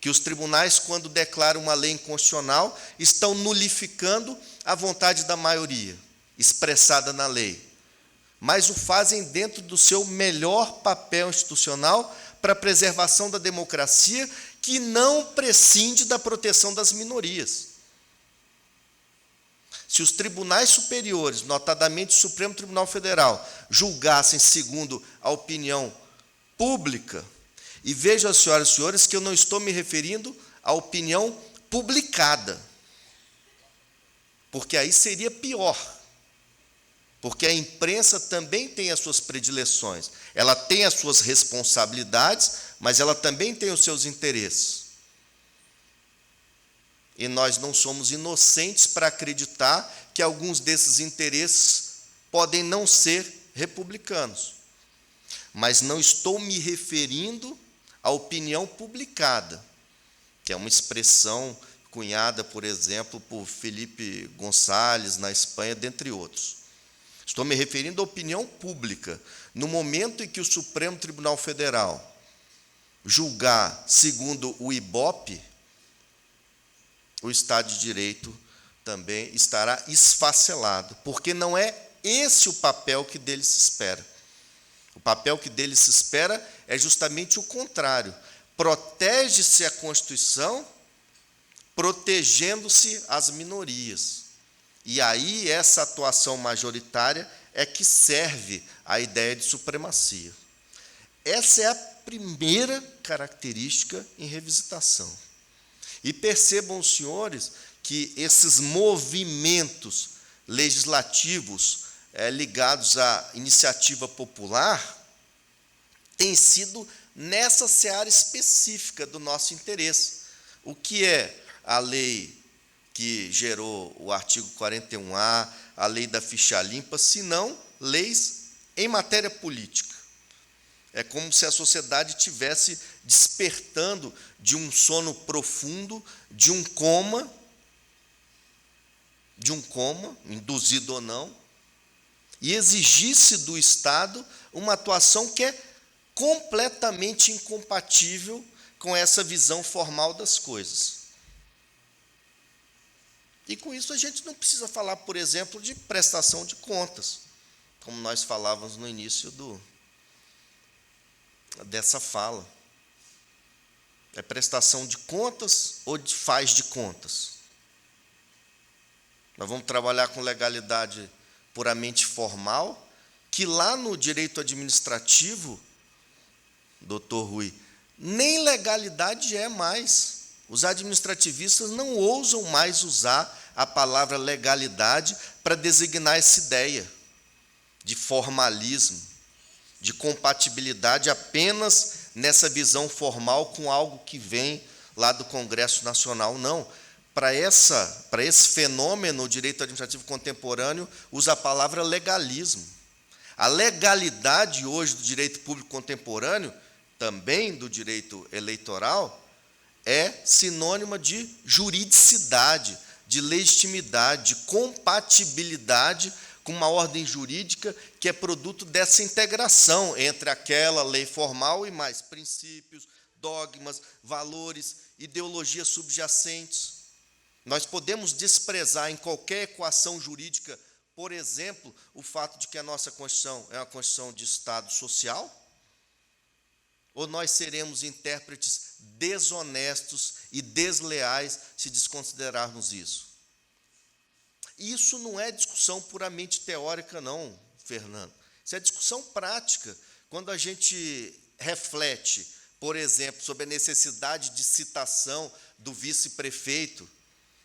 Que os tribunais, quando declaram uma lei inconstitucional, estão nulificando a vontade da maioria, expressada na lei, mas o fazem dentro do seu melhor papel institucional para a preservação da democracia, que não prescinde da proteção das minorias. Se os tribunais superiores, notadamente o Supremo Tribunal Federal, julgassem segundo a opinião pública, e vejam, senhoras e senhores, que eu não estou me referindo à opinião publicada, porque aí seria pior, porque a imprensa também tem as suas predileções, ela tem as suas responsabilidades, mas ela também tem os seus interesses. E nós não somos inocentes para acreditar que alguns desses interesses podem não ser republicanos. Mas não estou me referindo à opinião publicada, que é uma expressão cunhada, por exemplo, por Felipe Gonçalves, na Espanha, dentre outros. Estou me referindo à opinião pública. No momento em que o Supremo Tribunal Federal julgar segundo o Ibope, o Estado de Direito também estará esfacelado, porque não é esse o papel que dele se espera. O papel que dele se espera é justamente o contrário. Protege-se a Constituição, protegendo-se as minorias. E aí essa atuação majoritária é que serve à ideia de supremacia. Essa é a primeira característica em revisitação. E percebam, senhores, que esses movimentos legislativos ligados à iniciativa popular têm sido nessa seara específica do nosso interesse. O que é a lei que gerou o artigo 41A, a lei da ficha limpa, senão leis em matéria política? É como se a sociedade estivesse despertando de um sono profundo, de um coma, induzido ou não, e exigisse do Estado uma atuação que é completamente incompatível com essa visão formal das coisas. E com isso a gente não precisa falar, por exemplo, de prestação de contas, como nós falávamos no início dessa fala. É prestação de contas ou faz de contas? Nós vamos trabalhar com legalidade puramente formal, que lá no direito administrativo, doutor Rui, nem legalidade é mais. Os administrativistas não ousam mais usar a palavra legalidade para designar essa ideia de formalismo, de compatibilidade apenas nessa visão formal com algo que vem lá do Congresso Nacional. Não. Para esse fenômeno, o direito administrativo contemporâneo usa a palavra legalismo. A legalidade hoje do direito público contemporâneo, também do direito eleitoral, é sinônima de juridicidade, de legitimidade, de compatibilidade com uma ordem jurídica que é produto dessa integração entre aquela lei formal e mais princípios, dogmas, valores, ideologias subjacentes. Nós podemos desprezar em qualquer equação jurídica, por exemplo, o fato de que a nossa Constituição é uma Constituição de Estado social? Ou nós seremos intérpretes desonestos e desleais se desconsiderarmos isso? Isso não é discussão puramente teórica, não, Fernando. Isso é discussão prática. Quando a gente reflete, por exemplo, sobre a necessidade de citação do vice-prefeito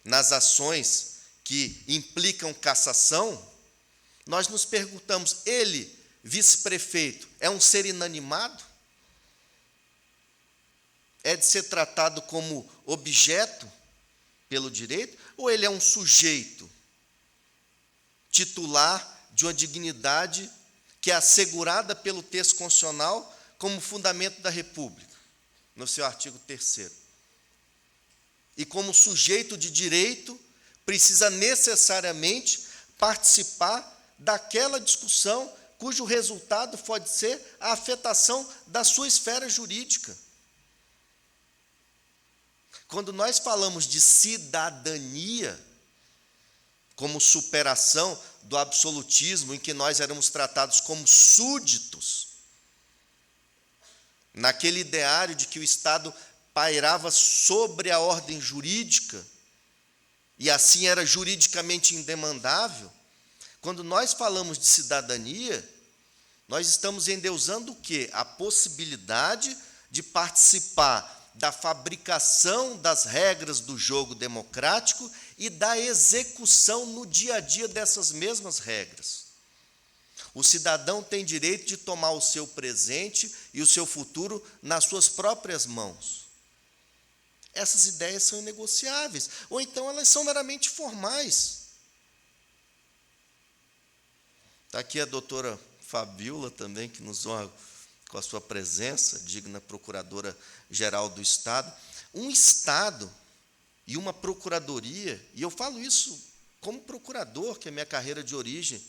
nas ações que implicam cassação, nós nos perguntamos, ele, vice-prefeito, é um ser inanimado? É de ser tratado como objeto pelo direito? Ou ele é um sujeito titular de uma dignidade que é assegurada pelo texto constitucional como fundamento da República, no seu artigo 3º? E como sujeito de direito, precisa necessariamente participar daquela discussão cujo resultado pode ser a afetação da sua esfera jurídica. Quando nós falamos de cidadania, como superação do absolutismo em que nós éramos tratados como súditos, naquele ideário de que o Estado pairava sobre a ordem jurídica, e assim era juridicamente indemandável. Quando nós falamos de cidadania, nós estamos endeusando o quê? A possibilidade de participar da fabricação das regras do jogo democrático e da execução no dia a dia dessas mesmas regras. O cidadão tem direito de tomar o seu presente e o seu futuro nas suas próprias mãos. Essas ideias são inegociáveis, ou então elas são meramente formais. Está aqui a doutora Fabiola também, que nos honra com a sua presença, digna procuradora-geral do Estado. Um Estado e uma procuradoria, e eu falo isso como procurador, que é a minha carreira de origem,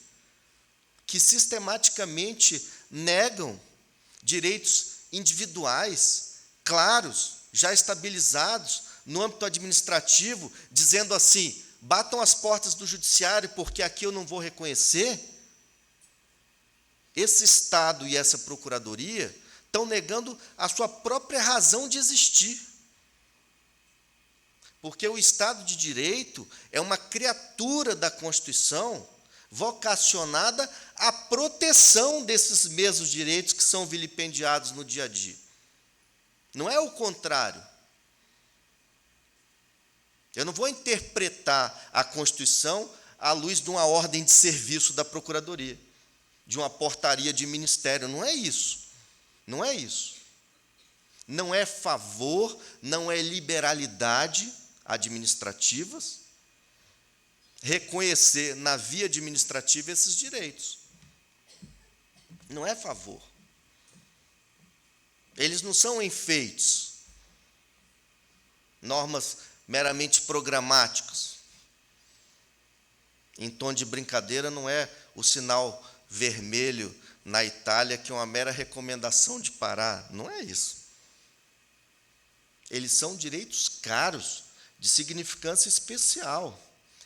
que sistematicamente negam direitos individuais, claros, já estabilizados no âmbito administrativo, dizendo assim, batam as portas do judiciário, porque aqui eu não vou reconhecer. Esse Estado e essa Procuradoria estão negando a sua própria razão de existir. Porque o Estado de Direito é uma criatura da Constituição vocacionada à proteção desses mesmos direitos que são vilipendiados no dia a dia. Não é o contrário. Eu não vou interpretar a Constituição à luz de uma ordem de serviço da Procuradoria, de uma portaria de ministério. Não é isso. Não é isso. Não é favor, não é liberalidade administrativas reconhecer na via administrativa esses direitos. Não é favor. Eles não são enfeites, normas meramente programáticas. Em tom de brincadeira, não é o sinal vermelho na Itália, que é uma mera recomendação de parar. Não é isso. Eles são direitos caros, de significância especial,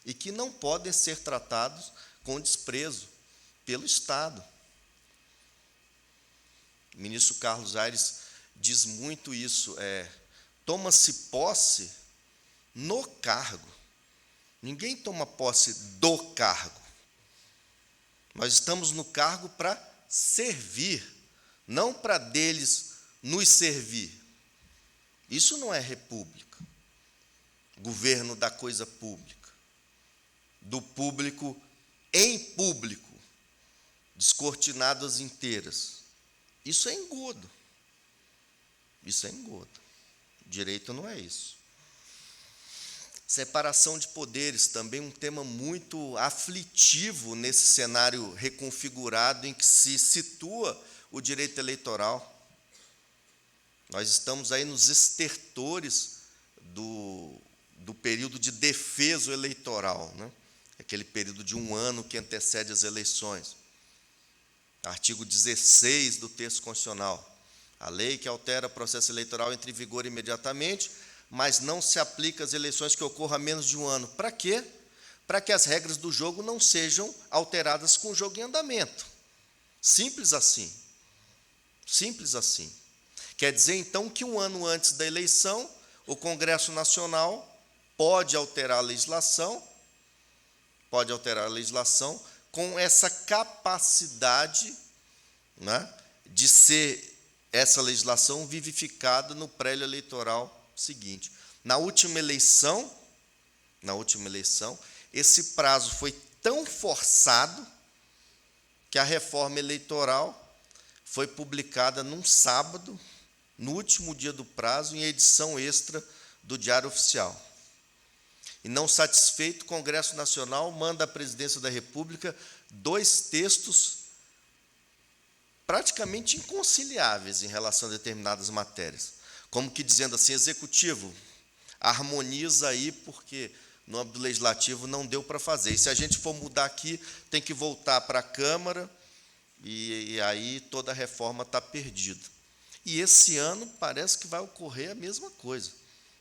e que não podem ser tratados com desprezo pelo Estado. O ministro Carlos Aires diz muito isso, toma-se posse no cargo. Ninguém toma posse do cargo. Nós estamos no cargo para servir, não para deles nos servir. Isso não é república. Governo da coisa pública. Do público em público, descortinado as inteiras. Isso é engodo. Isso é engodo. Direito não é isso. Separação de poderes, também um tema muito aflitivo nesse cenário reconfigurado em que se situa o direito eleitoral. Nós estamos aí nos estertores do período de defeso eleitoral, né? Aquele período de 1 ano que antecede as eleições. Artigo 16 do texto constitucional. A lei que altera o processo eleitoral entra em vigor imediatamente, mas não se aplica às eleições que ocorram há menos de 1 ano. Para quê? Para que as regras do jogo não sejam alteradas com o jogo em andamento. Simples assim. Simples assim. Quer dizer, então, que 1 ano antes da eleição, o Congresso Nacional pode alterar a legislação com essa capacidade, né, de ser essa legislação vivificada no prédio eleitoral seguinte. Na última eleição, esse prazo foi tão forçado que a reforma eleitoral foi publicada num sábado, no último dia do prazo, em edição extra do Diário Oficial. E, não satisfeito, o Congresso Nacional manda à Presidência da República 2 textos praticamente inconciliáveis em relação a determinadas matérias. Como que dizendo assim, Executivo, harmoniza aí, porque no âmbito legislativo não deu para fazer. E se a gente for mudar aqui, tem que voltar para a Câmara, e aí toda a reforma está perdida. E esse ano parece que vai ocorrer a mesma coisa.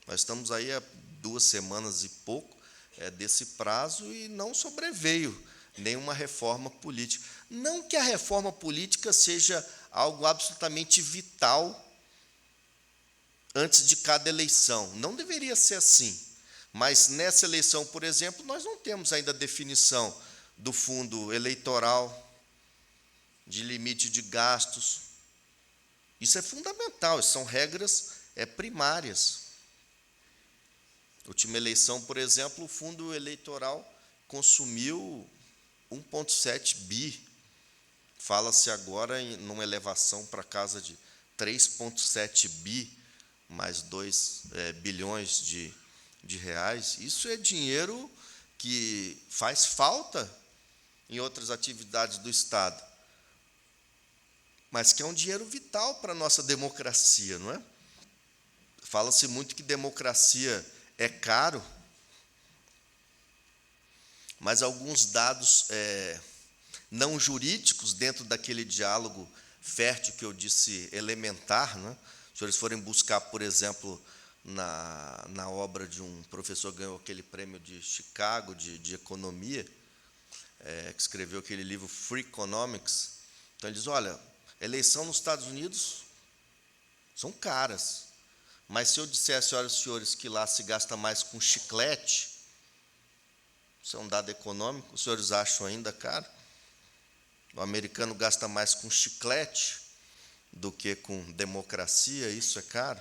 Nós estamos aí há 2 semanas e pouco desse prazo e não sobreveio nenhuma reforma política. Não que a reforma política seja algo absolutamente vital antes de cada eleição. Não deveria ser assim. Mas nessa eleição, por exemplo, nós não temos ainda definição do fundo eleitoral, de limite de gastos. Isso é fundamental, são regras primárias. Última eleição, por exemplo, o fundo eleitoral consumiu 1,7 bi. Fala-se agora em uma elevação para casa de 3,7 bi, mais 2 bilhões de reais. Isso é dinheiro que faz falta em outras atividades do Estado, mas que é um dinheiro vital para a nossa democracia, não é? Fala-se muito que democracia é caro, mas alguns dados não jurídicos dentro daquele diálogo fértil que eu disse elementar, né? Se os senhores forem buscar, por exemplo, na obra de um professor que ganhou aquele prêmio de Chicago de economia, que escreveu aquele livro Free Economics, então ele diz, olha, eleição nos Estados Unidos são caras, mas se eu disser, senhoras e senhores, que lá se gasta mais com chiclete, isso é um dado econômico, os senhores acham ainda caro? O americano gasta mais com chiclete do que com democracia, isso é caro?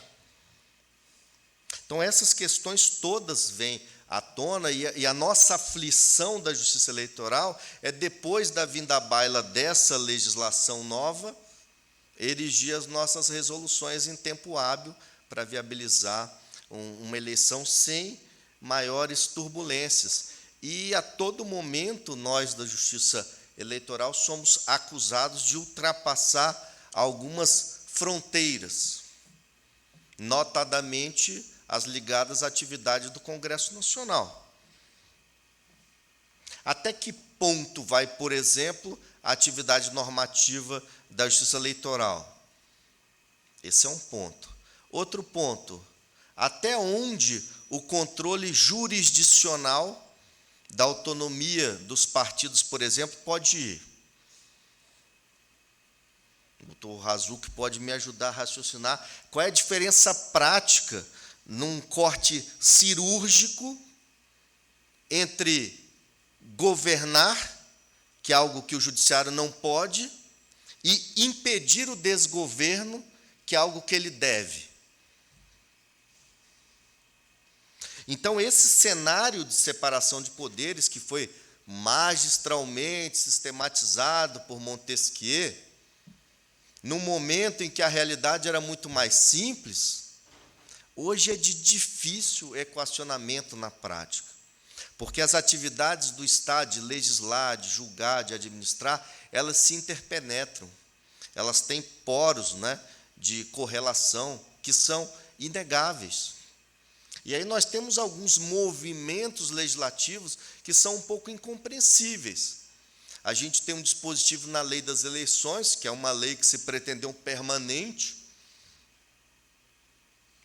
Então, essas questões todas vêm à tona, e a nossa aflição da justiça eleitoral é, depois da vinda à baila dessa legislação nova, erigir as nossas resoluções em tempo hábil para viabilizar uma eleição sem maiores turbulências. E, a todo momento, nós da justiça eleitoral somos acusados de ultrapassar algumas fronteiras, notadamente as ligadas à atividade do Congresso Nacional. Até que ponto vai, por exemplo, a atividade normativa da Justiça Eleitoral? Esse é um ponto. Outro ponto, até onde o controle jurisdicional da autonomia dos partidos, por exemplo, pode ir? O doutor Razuc pode me ajudar a raciocinar qual é a diferença prática num corte cirúrgico entre governar, que é algo que o judiciário não pode, e impedir o desgoverno, que é algo que ele deve. Então, esse cenário de separação de poderes, que foi magistralmente sistematizado por Montesquieu, num momento em que a realidade era muito mais simples, hoje é de difícil equacionamento na prática, porque as atividades do Estado de legislar, de julgar, de administrar, elas se interpenetram, elas têm poros, né, de correlação que são inegáveis. E aí nós temos alguns movimentos legislativos que são um pouco incompreensíveis. A gente tem um dispositivo na lei das eleições, que é uma lei que se pretendeu permanente.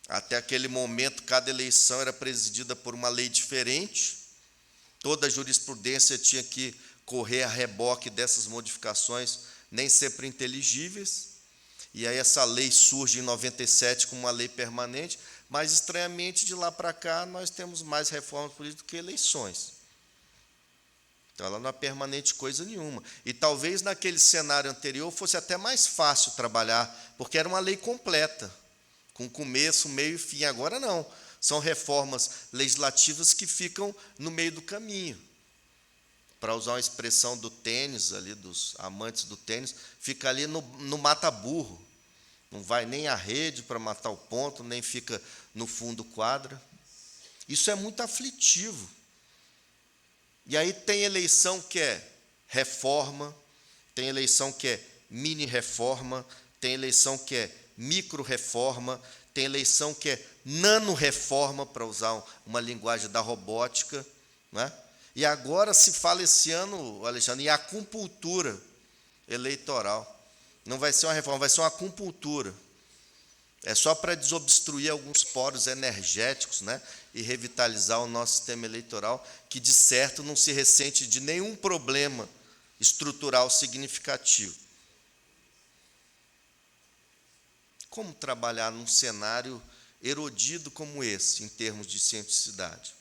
Até aquele momento, cada eleição era presidida por uma lei diferente. Toda a jurisprudência tinha que correr a reboque dessas modificações, nem sempre inteligíveis. E aí essa lei surge em 97 como uma lei permanente, mas, estranhamente, de lá para cá, nós temos mais reformas políticas do que eleições. Então, ela não é permanente coisa nenhuma. E talvez naquele cenário anterior fosse até mais fácil trabalhar, porque era uma lei completa, com começo, meio e fim. Agora não. São reformas legislativas que ficam no meio do caminho. Para usar uma expressão do tênis, ali, dos amantes do tênis, fica ali no mata-burro. Não vai nem à rede para matar o ponto, nem fica no fundo quadra. Isso é muito aflitivo. E aí tem eleição que é reforma, tem eleição que é mini-reforma, tem eleição que é micro-reforma, tem eleição que é nano-reforma, para usar uma linguagem da robótica, né? E agora se fala esse ano, Alexandre, em acupuntura eleitoral. Não vai ser uma reforma, vai ser uma acupuntura. É só para desobstruir alguns poros energéticos, né, e revitalizar o nosso sistema eleitoral, que, de certo, não se ressente de nenhum problema estrutural significativo. Como trabalhar num cenário erodido como esse, em termos de cientificidade.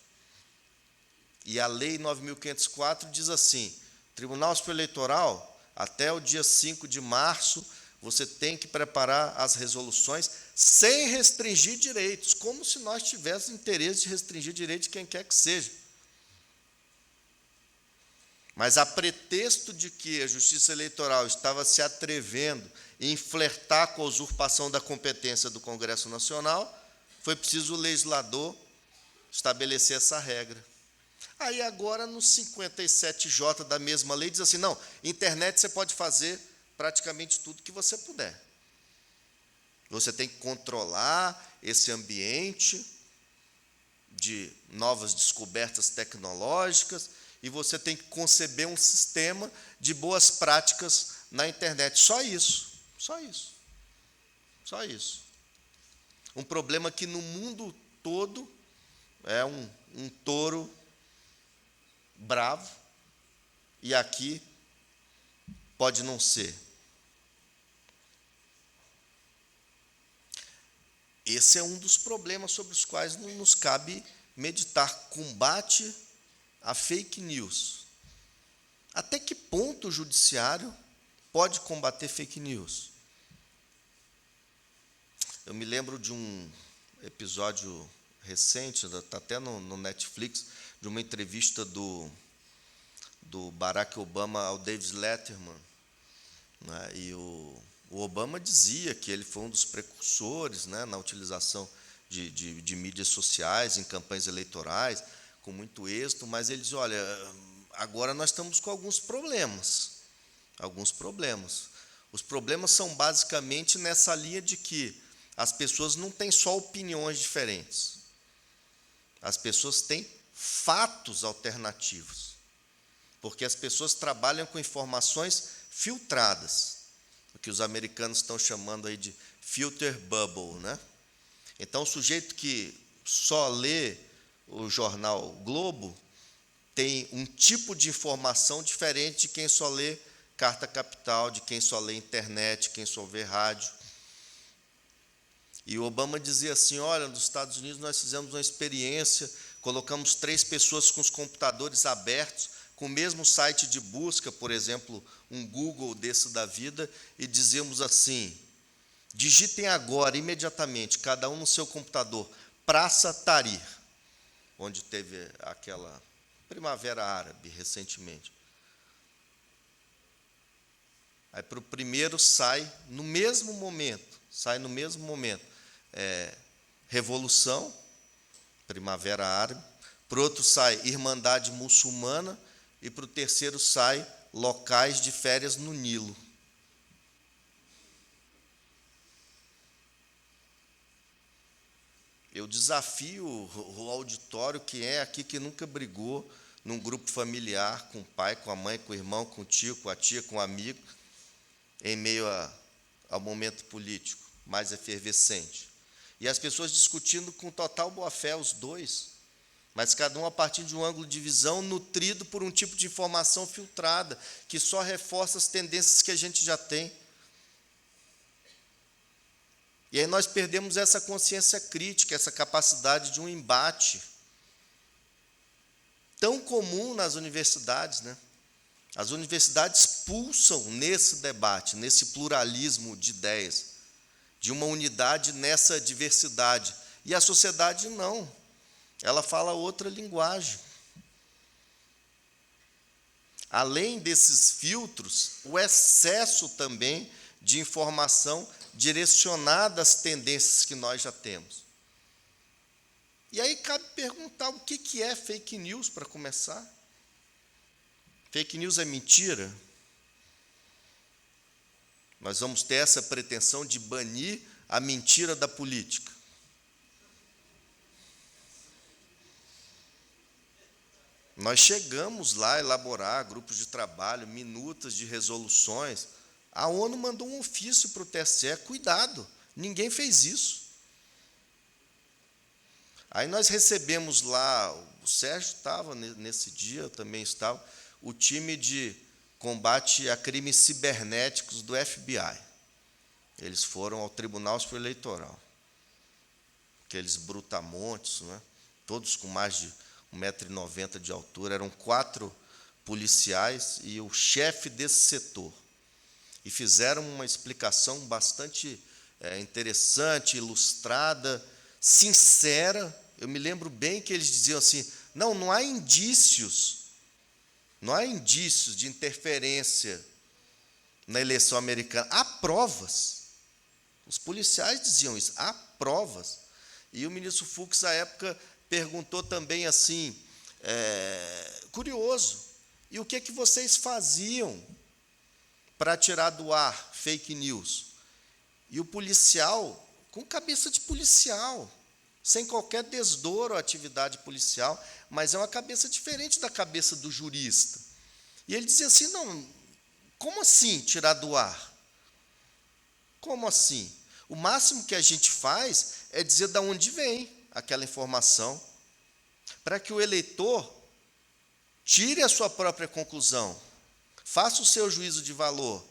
E a Lei 9.504 diz assim: Tribunal Superior Eleitoral, até o dia 5 de março, você tem que preparar as resoluções sem restringir direitos, como se nós tivéssemos interesse de restringir direitos de quem quer que seja. Mas, a pretexto de que a Justiça Eleitoral estava se atrevendo em flertar com a usurpação da competência do Congresso Nacional, foi preciso o legislador estabelecer essa regra. Aí, agora, no 57J da mesma lei, diz assim: não, internet você pode fazer praticamente tudo que você puder. Você tem que controlar esse ambiente de novas descobertas tecnológicas e você tem que conceber um sistema de boas práticas na internet. Só isso, só isso, só isso. Um problema que no mundo todo é um touro bravo, e aqui pode não ser. Esse é um dos problemas sobre os quais nos cabe meditar: combate a fake news. Até que ponto o judiciário pode combater fake news? Eu me lembro de um episódio recente, está até no Netflix, de uma entrevista do Barack Obama ao David Letterman, né? E o Obama dizia que ele foi um dos precursores, né, na utilização de mídias sociais em campanhas eleitorais, com muito êxito, mas ele diz: olha, agora nós estamos com alguns problemas. Alguns problemas. Os problemas são basicamente nessa linha de que as pessoas não têm só opiniões diferentes. As pessoas têm fatos alternativos. Porque as pessoas trabalham com informações filtradas, o que os americanos estão chamando aí de filter bubble, né? Então, o sujeito que só lê o jornal Globo tem um tipo de informação diferente de quem só lê Carta Capital, de quem só lê internet, quem só vê rádio. E o Obama dizia assim: olha, nos Estados Unidos nós fizemos uma experiência, colocamos 3 pessoas com os computadores abertos, com o mesmo site de busca, por exemplo, um Google desse da vida, e dizíamos assim: digitem agora, imediatamente, cada um no seu computador, Praça Tahrir, onde teve aquela Primavera Árabe recentemente. Aí, para o primeiro sai no mesmo momento, Revolução, Primavera Árabe. Para o outro sai Irmandade Muçulmana, e para o terceiro sai Locais de Férias no Nilo. Eu desafio o auditório, quem é aqui que nunca brigou num grupo familiar, com o pai, com a mãe, com o irmão, com o tio, com a tia, com o amigo, em meio ao momento político mais efervescente. E as pessoas discutindo com total boa-fé, os dois, mas cada um a partir de um ângulo de visão nutrido por um tipo de informação filtrada, que só reforça as tendências que a gente já tem. E aí nós perdemos essa consciência crítica, essa capacidade de um embate tão comum nas universidades, né? As universidades pulsam nesse debate, nesse pluralismo de ideias, de uma unidade nessa diversidade. E a sociedade não. Ela fala outra linguagem. Além desses filtros, o excesso também de informação direcionada às tendências que nós já temos. E aí cabe perguntar o que é fake news, para começar. Fake news é mentira? Nós vamos ter essa pretensão de banir a mentira da política. Nós chegamos lá a elaborar grupos de trabalho, minutas de resoluções. A ONU mandou um ofício para o TSE: cuidado, ninguém fez isso. Aí nós recebemos lá, o Sérgio estava nesse dia, eu também estava, o time de combate a crimes cibernéticos do FBI. Eles foram ao Tribunal Superior Eleitoral. aqueles brutamontes, né? Todos com mais de 1,90 m de altura, eram 4 policiais e o chefe desse setor. E fizeram uma explicação bastante interessante, ilustrada, sincera. Eu me lembro bem que eles diziam assim: não há indícios de interferência na eleição americana. Há provas. Os policiais diziam isso, há provas. E o ministro Fux, à época, perguntou também assim, curioso, e o que é que vocês faziam para tirar do ar fake news? E o policial, com cabeça de policial, sem qualquer desdouro à atividade policial, mas é uma cabeça diferente da cabeça do jurista. E ele dizia assim: não, como assim tirar do ar? Como assim? O máximo que a gente faz é dizer de onde vem aquela informação, para que o eleitor tire a sua própria conclusão, faça o seu juízo de valor.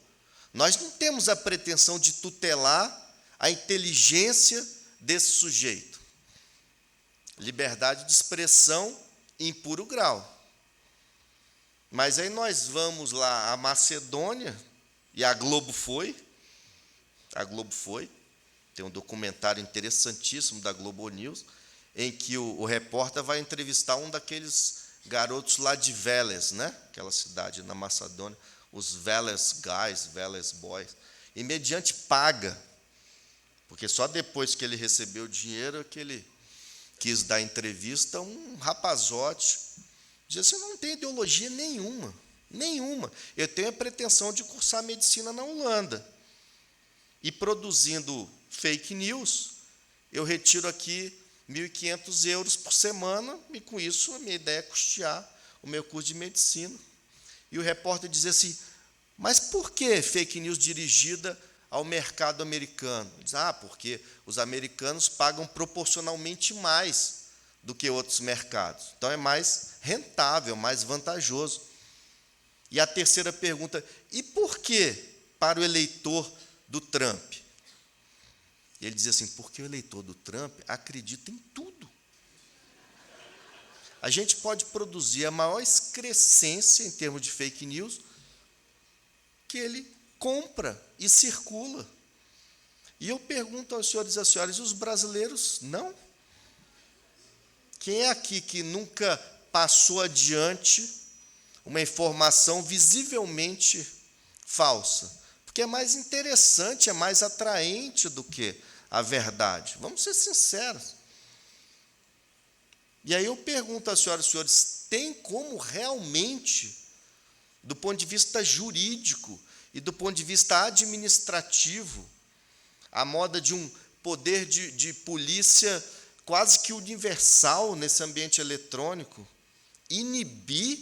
Nós não temos a pretensão de tutelar a inteligência desse sujeito. Liberdade de expressão em puro grau. Mas aí nós vamos lá à Macedônia, e a Globo foi, tem um documentário interessantíssimo da Globo News, em que o repórter vai entrevistar um daqueles garotos lá de Veles, né? Aquela cidade na Macedônia, os Veles Guys, Veles Boys, e mediante paga, porque só depois que ele recebeu o dinheiro é que ele quis dar entrevista. Um rapazote dizia assim: não tem ideologia nenhuma, eu tenho a pretensão de cursar medicina na Holanda, e produzindo fake news, eu retiro aqui 1.500 euros por semana, e com isso a minha ideia é custear o meu curso de medicina. E o repórter dizia assim: mas por que fake news dirigida ao mercado americano? Ele diz: porque os americanos pagam proporcionalmente mais do que outros mercados. Então é mais rentável, mais vantajoso. E a terceira pergunta: e por que para o eleitor do Trump? E ele dizia assim: porque o eleitor do Trump acredita em tudo. A gente pode produzir a maior excrescência em termos de fake news que ele compra e circula. E eu pergunto aos senhores e às senhoras: e os brasileiros não? Quem é aqui que nunca passou adiante uma informação visivelmente falsa? Porque é mais interessante, é mais atraente do que a verdade. Vamos ser sinceros. E aí eu pergunto às senhoras e senhores: tem como realmente, do ponto de vista jurídico e do ponto de vista administrativo, a moda de um poder de polícia quase que universal nesse ambiente eletrônico, inibir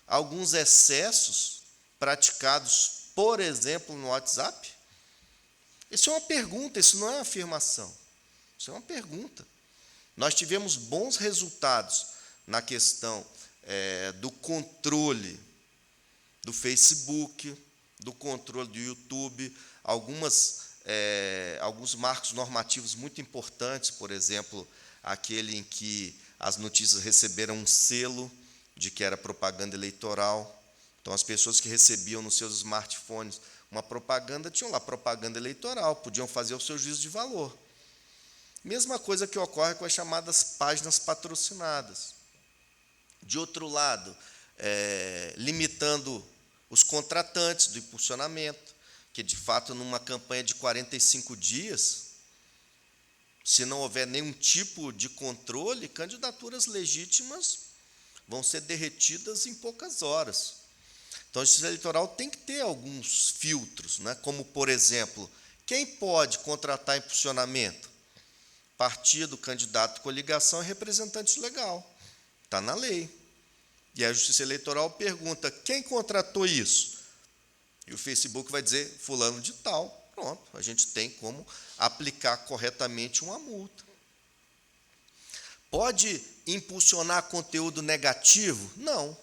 alguns excessos praticados, por exemplo, no WhatsApp? Isso é uma pergunta, isso não é uma afirmação. Isso é uma pergunta. Nós tivemos bons resultados na questão do controle do Facebook, do controle do YouTube, alguns marcos normativos muito importantes, por exemplo, aquele em que as notícias receberam um selo de que era propaganda eleitoral. Então, as pessoas que recebiam nos seus smartphones uma propaganda, tinham lá propaganda eleitoral, podiam fazer o seu juízo de valor. Mesma coisa que ocorre com as chamadas páginas patrocinadas. De outro lado, limitando os contratantes do impulsionamento, que, de fato, numa campanha de 45 dias, se não houver nenhum tipo de controle, candidaturas legítimas vão ser derretidas em poucas horas. Então, a justiça eleitoral tem que ter alguns filtros, né? Como, por exemplo, quem pode contratar impulsionamento? Partido, candidato, coligação e representante legal. Está na lei. E a Justiça Eleitoral pergunta: quem contratou isso? E o Facebook vai dizer: fulano de tal. Pronto, a gente tem como aplicar corretamente uma multa. Pode impulsionar conteúdo negativo? Não.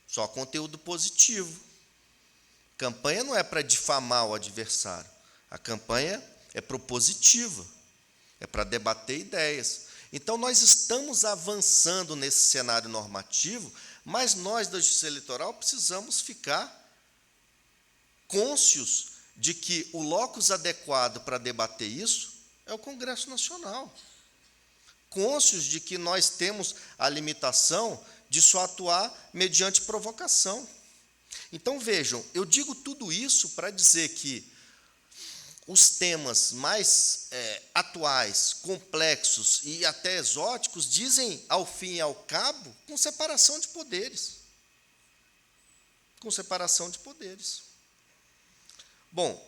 Só conteúdo positivo. Campanha não é para difamar o adversário. A campanha é propositiva. é para debater ideias. Então, nós estamos avançando nesse cenário normativo, mas nós, da Justiça Eleitoral, precisamos ficar cônscios de que o locus adequado para debater isso é o Congresso Nacional. Cônscios de que nós temos a limitação de só atuar mediante provocação. Então, vejam, eu digo tudo isso para dizer que os temas mais atuais, complexos e até exóticos dizem, ao fim e ao cabo, com separação de poderes. Com separação de poderes. Bom,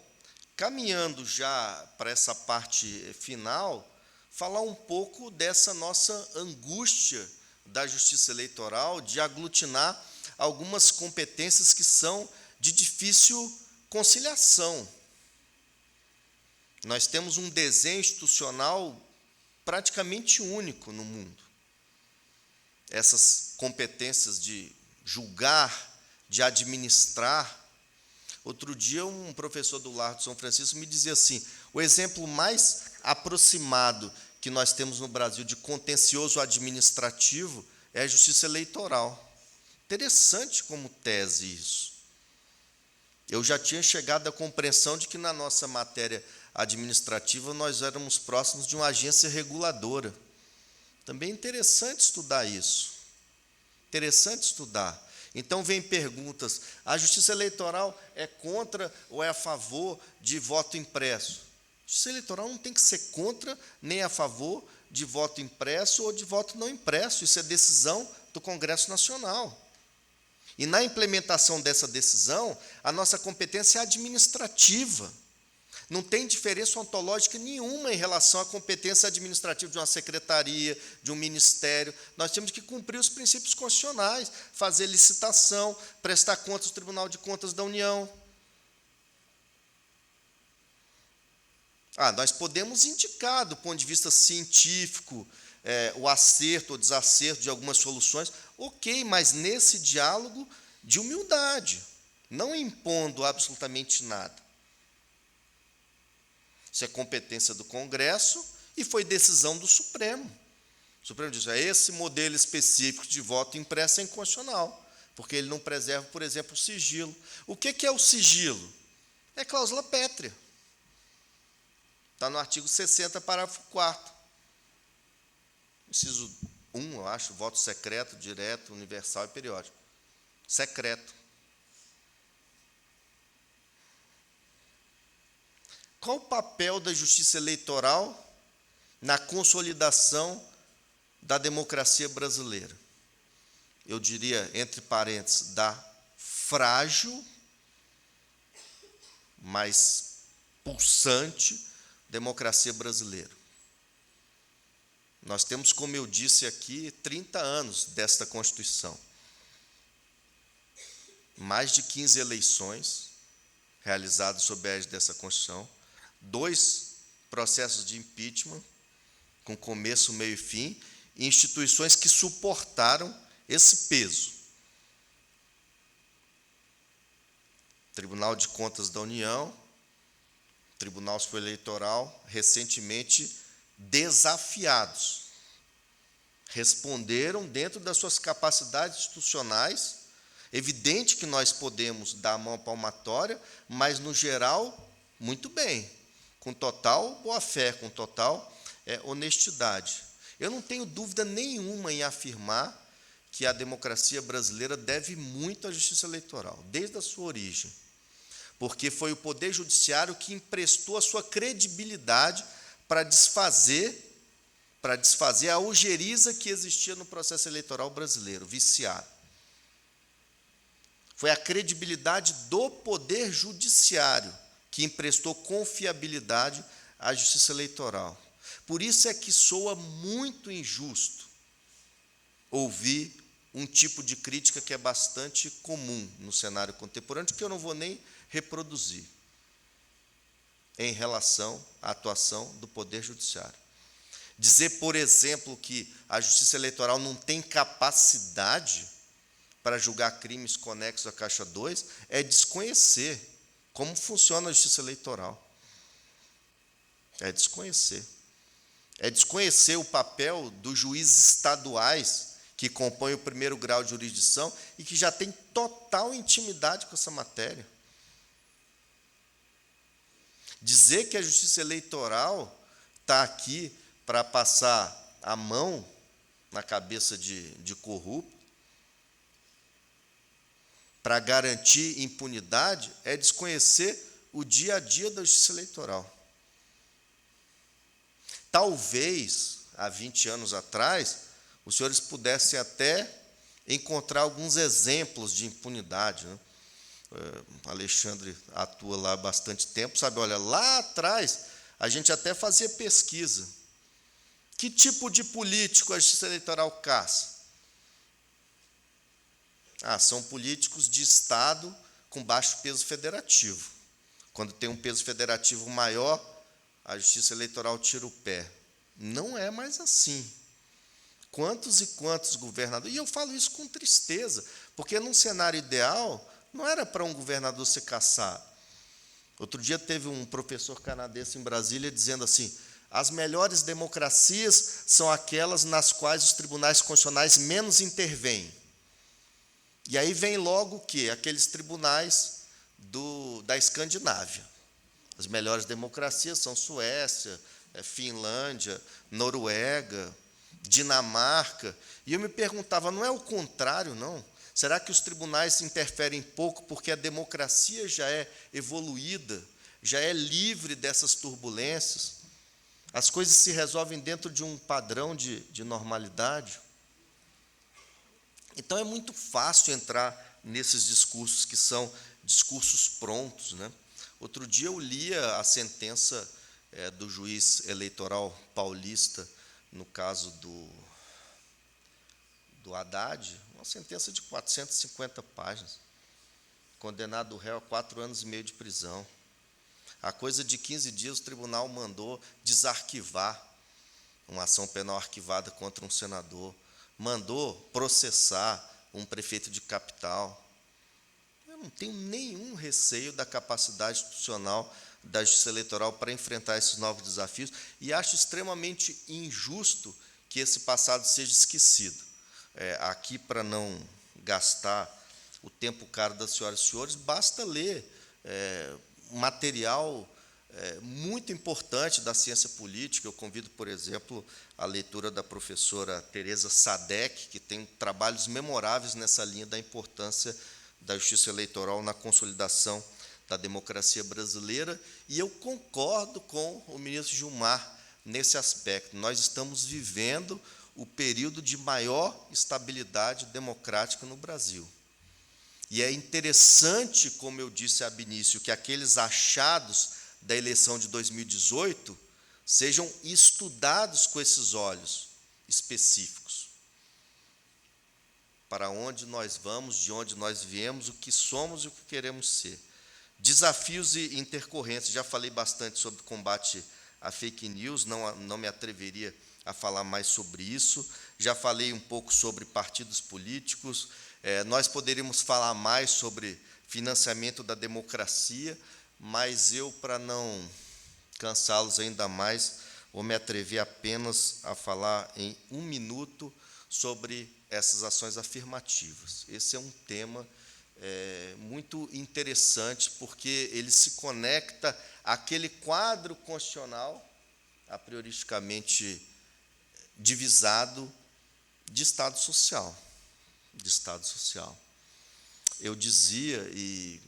caminhando já para essa parte final, falar um pouco dessa nossa angústia da Justiça Eleitoral de aglutinar algumas competências que são de difícil conciliação. Nós temos um desenho institucional praticamente único no mundo. Essas competências de julgar, de administrar. Outro dia, um professor do Largo de São Francisco me dizia assim, o exemplo mais aproximado que nós temos no Brasil de contencioso administrativo é a Justiça Eleitoral. Interessante como tese isso. Eu já tinha chegado à compreensão de que na nossa matéria administrativa nós éramos próximos de uma agência reguladora. Também é interessante estudar isso. Interessante estudar. Então, vem perguntas, a Justiça Eleitoral é contra ou é a favor de voto impresso? A Justiça Eleitoral não tem que ser contra nem a favor de voto impresso ou de voto não impresso. Isso é decisão do Congresso Nacional. E na implementação dessa decisão, a nossa competência é administrativa. Não tem diferença ontológica nenhuma em relação à competência administrativa de uma secretaria, de um ministério. Nós temos que cumprir os princípios constitucionais, fazer licitação, prestar contas ao Tribunal de Contas da União. Nós podemos indicar, do ponto de vista científico, o acerto ou desacerto de algumas soluções, ok, mas nesse diálogo de humildade, não impondo absolutamente nada. Isso é competência do Congresso e foi decisão do Supremo. O Supremo diz, esse modelo específico de voto impresso é inconstitucional, porque ele não preserva, por exemplo, o sigilo. O que é o sigilo? É cláusula pétrea. Está no artigo 60, parágrafo 4º. Inciso 1, eu acho, voto secreto, direto, universal e periódico. Secreto. Qual o papel da Justiça Eleitoral na consolidação da democracia brasileira? Eu diria, entre parênteses, da frágil, mas pulsante democracia brasileira. Nós temos, como eu disse aqui, 30 anos desta Constituição. Mais de 15 eleições realizadas sob a égide dessa Constituição, 2 processos de impeachment, com começo, meio e fim, e instituições que suportaram esse peso. Tribunal de Contas da União, Tribunal Superior Eleitoral, recentemente desafiados. Responderam dentro das suas capacidades institucionais. Evidente que nós podemos dar a mão palmatória, mas, no geral, muito bem, com total boa-fé, com total honestidade. Eu não tenho dúvida nenhuma em afirmar que a democracia brasileira deve muito à Justiça Eleitoral, desde a sua origem, porque foi o Poder Judiciário que emprestou a sua credibilidade para desfazer a algeriza que existia no processo eleitoral brasileiro, viciado. Foi a credibilidade do Poder Judiciário que emprestou confiabilidade à Justiça Eleitoral. Por isso é que soa muito injusto ouvir um tipo de crítica que é bastante comum no cenário contemporâneo, que eu não vou nem reproduzir, em relação à atuação do Poder Judiciário. Dizer, por exemplo, que a Justiça Eleitoral não tem capacidade para julgar crimes conexos à Caixa 2 é desconhecer como funciona a Justiça Eleitoral. É desconhecer. é desconhecer o papel dos juízes estaduais que compõem o primeiro grau de jurisdição e que já têm total intimidade com essa matéria. Dizer que a Justiça Eleitoral está aqui para passar a mão na cabeça de corrupto, para garantir impunidade, é desconhecer o dia a dia da Justiça Eleitoral. Talvez, há 20 anos atrás, os senhores pudessem até encontrar alguns exemplos de impunidade, né? Alexandre atua lá há bastante tempo, sabe? Olha, lá atrás a gente até fazia pesquisa. Que tipo de político a Justiça Eleitoral caça? São políticos de Estado com baixo peso federativo. Quando tem um peso federativo maior, a Justiça Eleitoral tira o pé. Não é mais assim. Quantos e quantos governadores... E eu falo isso com tristeza, porque, num cenário ideal, não era para um governador ser caçado. Outro dia teve um professor canadense em Brasília dizendo assim: as melhores democracias são aquelas nas quais os tribunais constitucionais menos intervêm. E aí vem logo o quê? Aqueles tribunais da Escandinávia. As melhores democracias são Suécia, Finlândia, Noruega, Dinamarca. E eu me perguntava, não é o contrário, não? Será que os tribunais interferem pouco porque a democracia já é evoluída, já é livre dessas turbulências? As coisas se resolvem dentro de um padrão de normalidade? Então, é muito fácil entrar nesses discursos que são discursos prontos, né? Outro dia eu lia a sentença do juiz eleitoral paulista, no caso do Haddad, uma sentença de 450 páginas, condenado o réu a 4 anos e meio de prisão. Há coisa de 15 dias, o tribunal mandou desarquivar uma ação penal arquivada contra um senador, mandou processar um prefeito de capital. Eu não tenho nenhum receio da capacidade institucional da Justiça Eleitoral para enfrentar esses novos desafios e acho extremamente injusto que esse passado seja esquecido. Aqui, para não gastar o tempo caro das senhoras e senhores, basta ler material muito importante da ciência política. Eu convido, por exemplo, a leitura da professora Teresa Sadek, que tem trabalhos memoráveis nessa linha da importância da Justiça Eleitoral na consolidação da democracia brasileira, e eu concordo com o ministro Gilmar nesse aspecto. Nós estamos vivendo o período de maior estabilidade democrática no Brasil. E é interessante, como eu disse ab início, que aqueles achados da eleição de 2018 sejam estudados com esses olhos específicos. Para onde nós vamos, de onde nós viemos, o que somos e o que queremos ser. Desafios e intercorrências. Já falei bastante sobre combate à fake news, não me atreveria a falar mais sobre isso. Já falei um pouco sobre partidos políticos. Nós poderíamos falar mais sobre financiamento da democracia, mas eu, para não cansá-los ainda mais, vou me atrever apenas a falar em 1 minuto sobre essas ações afirmativas. Esse é um tema muito interessante, porque ele se conecta àquele quadro constitucional, a prioristicamente divisado, de Estado social. Eu dizia, e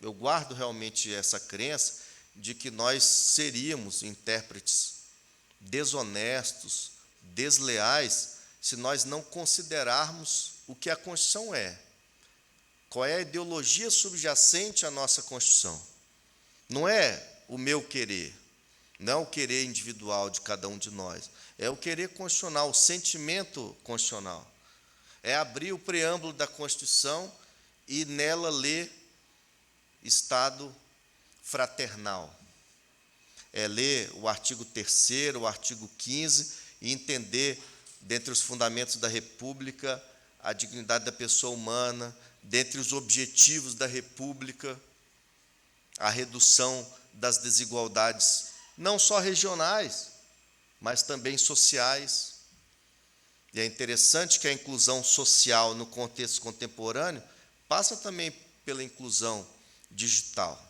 eu guardo realmente essa crença, de que nós seríamos intérpretes desonestos, desleais, se nós não considerarmos o que a Constituição é. Qual é a ideologia subjacente à nossa Constituição? Não é o meu querer, não é o querer individual de cada um de nós, é o querer constitucional, o sentimento constitucional. É abrir o preâmbulo da Constituição e nela ler Estado fraternal. É ler o artigo 3º, o artigo 15º e entender, dentre os fundamentos da República, a dignidade da pessoa humana, dentre os objetivos da República, a redução das desigualdades, não só regionais, mas também sociais. E é interessante que a inclusão social no contexto contemporâneo passa também pela inclusão digital.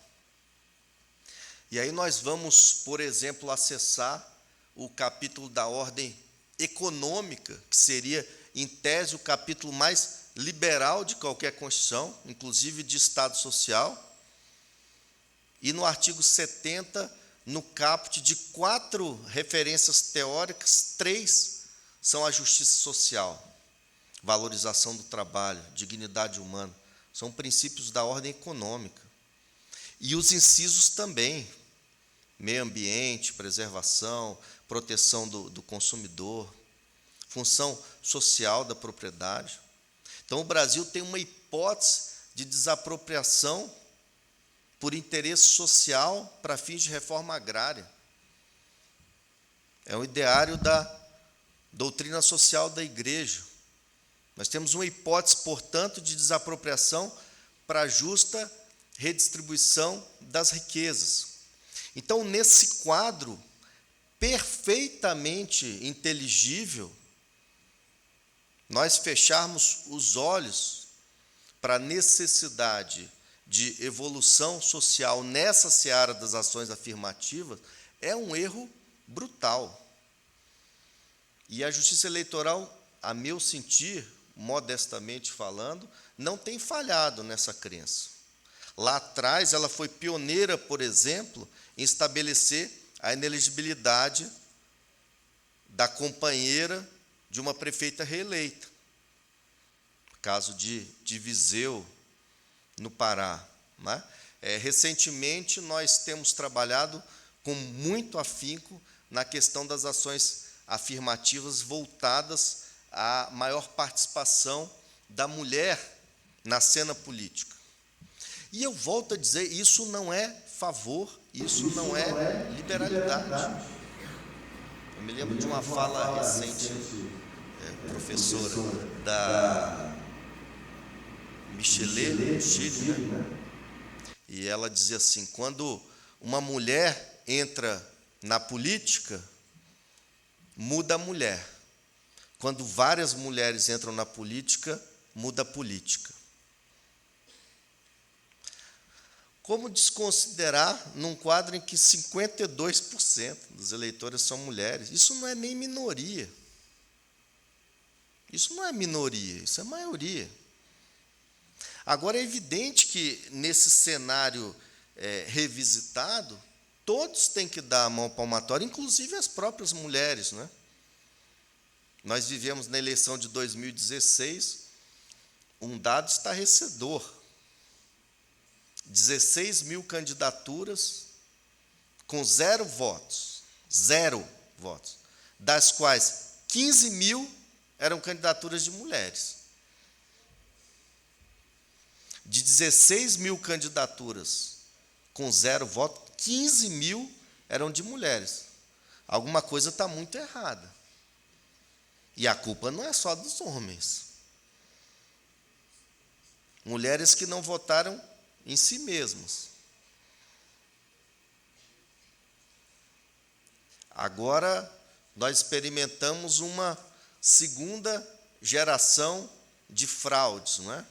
E aí nós vamos, por exemplo, acessar o capítulo da ordem econômica, que seria, em tese, o capítulo mais liberal de qualquer Constituição, inclusive de Estado Social. E no artigo 70, no caput de 4 referências teóricas, 3 são a justiça social, valorização do trabalho, dignidade humana. São princípios da ordem econômica. E os incisos também, meio ambiente, preservação, proteção do consumidor, função social da propriedade. Então, o Brasil tem uma hipótese de desapropriação por interesse social para fins de reforma agrária. É um ideário da doutrina social da Igreja. Nós temos uma hipótese, portanto, de desapropriação para justa redistribuição das riquezas. Então, nesse quadro perfeitamente inteligível, nós fecharmos os olhos para a necessidade de evolução social nessa seara das ações afirmativas é um erro brutal. E a Justiça Eleitoral, a meu sentir, modestamente falando, não tem falhado nessa crença. Lá atrás, ela foi pioneira, por exemplo, em estabelecer a inelegibilidade da companheira de uma prefeita reeleita. Caso de Viseu, no Pará. Né? Recentemente, nós temos trabalhado com muito afinco na questão das ações afirmativas voltadas à maior participação da mulher na cena política. E eu volto a dizer, isso não é favor, isso não é liberalidade. Eu me lembro de uma fala recente, professora da Michelet, no Chile, né? E ela dizia assim, quando uma mulher entra na política, muda a mulher. Quando várias mulheres entram na política, muda a política. Como desconsiderar num quadro em que 52% dos eleitores são mulheres? Isso não é nem minoria. Isso não é minoria, isso é maioria. Agora, é evidente que, nesse cenário revisitado, todos têm que dar a mão palmatória, inclusive as próprias mulheres. Né? Nós vivemos na eleição de 2016 um dado estarrecedor. 16 mil candidaturas com 0 votos. 0 votos. Das quais 15 mil eram candidaturas de mulheres. De 16 mil candidaturas com 0 voto, 15 mil eram de mulheres. Alguma coisa está muito errada. E a culpa não é só dos homens. Mulheres que não votaram em si mesmos. Agora, nós experimentamos uma segunda geração de fraudes, não é?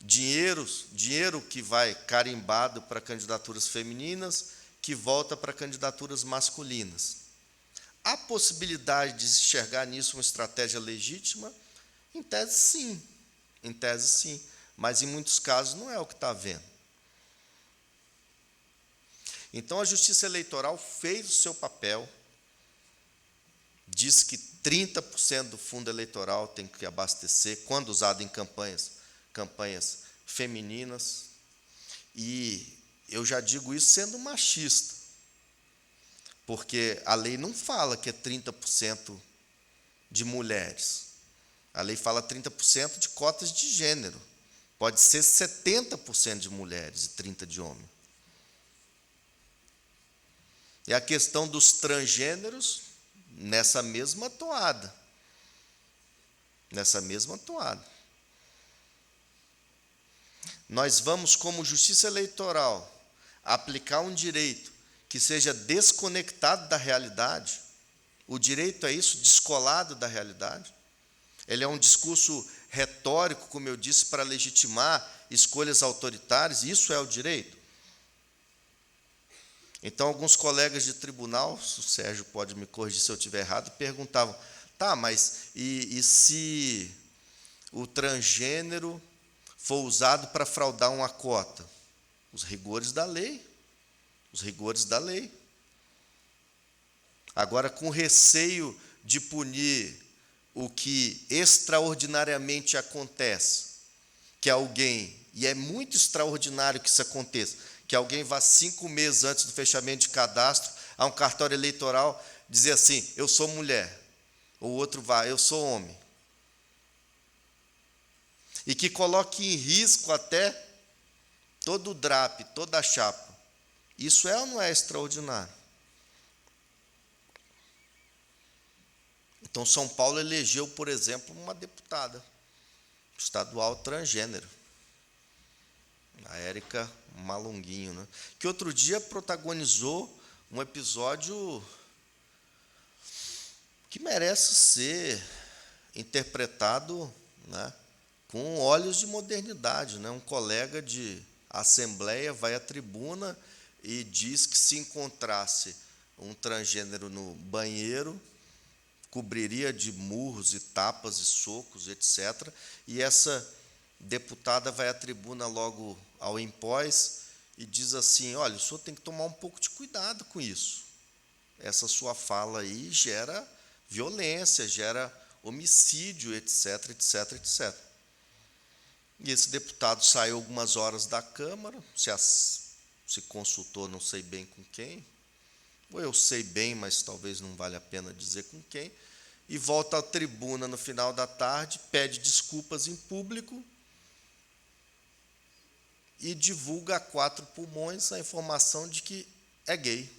Dinheiro que vai carimbado para candidaturas femininas, que volta para candidaturas masculinas. Há possibilidade de se enxergar nisso uma estratégia legítima? Em tese, sim. Em tese, sim. Mas, em muitos casos, não é o que está havendo. Então, a Justiça Eleitoral fez o seu papel, diz que 30% do fundo eleitoral tem que abastecer, quando usado em campanhas femininas, e eu já digo isso sendo machista, porque a lei não fala que é 30% de mulheres, a lei fala 30% de cotas de gênero, pode ser 70% de mulheres e 30% de homens. E a questão dos transgêneros, nessa mesma toada. Nós vamos, como Justiça Eleitoral, aplicar um direito que seja desconectado da realidade. O direito é isso, descolado da realidade. Ele é um discurso retórico, como eu disse, para legitimar escolhas autoritárias. Isso é o direito. Então, alguns colegas de tribunal, o Sérgio pode me corrigir se eu estiver errado, perguntavam, tá, mas e se o transgênero for usado para fraudar uma cota? Os rigores da lei. Os rigores da lei. Agora, com receio de punir o que extraordinariamente acontece, que alguém, e é muito extraordinário que isso aconteça, que alguém vá 5 meses antes do fechamento de cadastro a um cartório eleitoral dizer assim, eu sou mulher, o outro vá, eu sou homem. E que coloque em risco até todo o DRAP, toda a chapa. Isso é ou não é extraordinário? Então, São Paulo elegeu, por exemplo, uma deputada estadual transgênero, a Érica Malunguinho, né? Que outro dia protagonizou um episódio que merece ser interpretado, né, com olhos de modernidade, né? Um colega de assembleia vai à tribuna e diz que se encontrasse um transgênero no banheiro, cobriria de murros e tapas e socos, etc. E essa deputada vai à tribuna logo ao impós e diz assim, olha, o senhor tem que tomar um pouco de cuidado com isso. Essa sua fala aí gera violência, gera homicídio, etc, etc, etc. E esse deputado saiu algumas horas da Câmara, se consultou, não sei bem com quem, ou eu sei bem, mas talvez não vale a pena dizer com quem, e volta à tribuna no final da tarde, pede desculpas em público e divulga a 4 pulmões a informação de que é gay.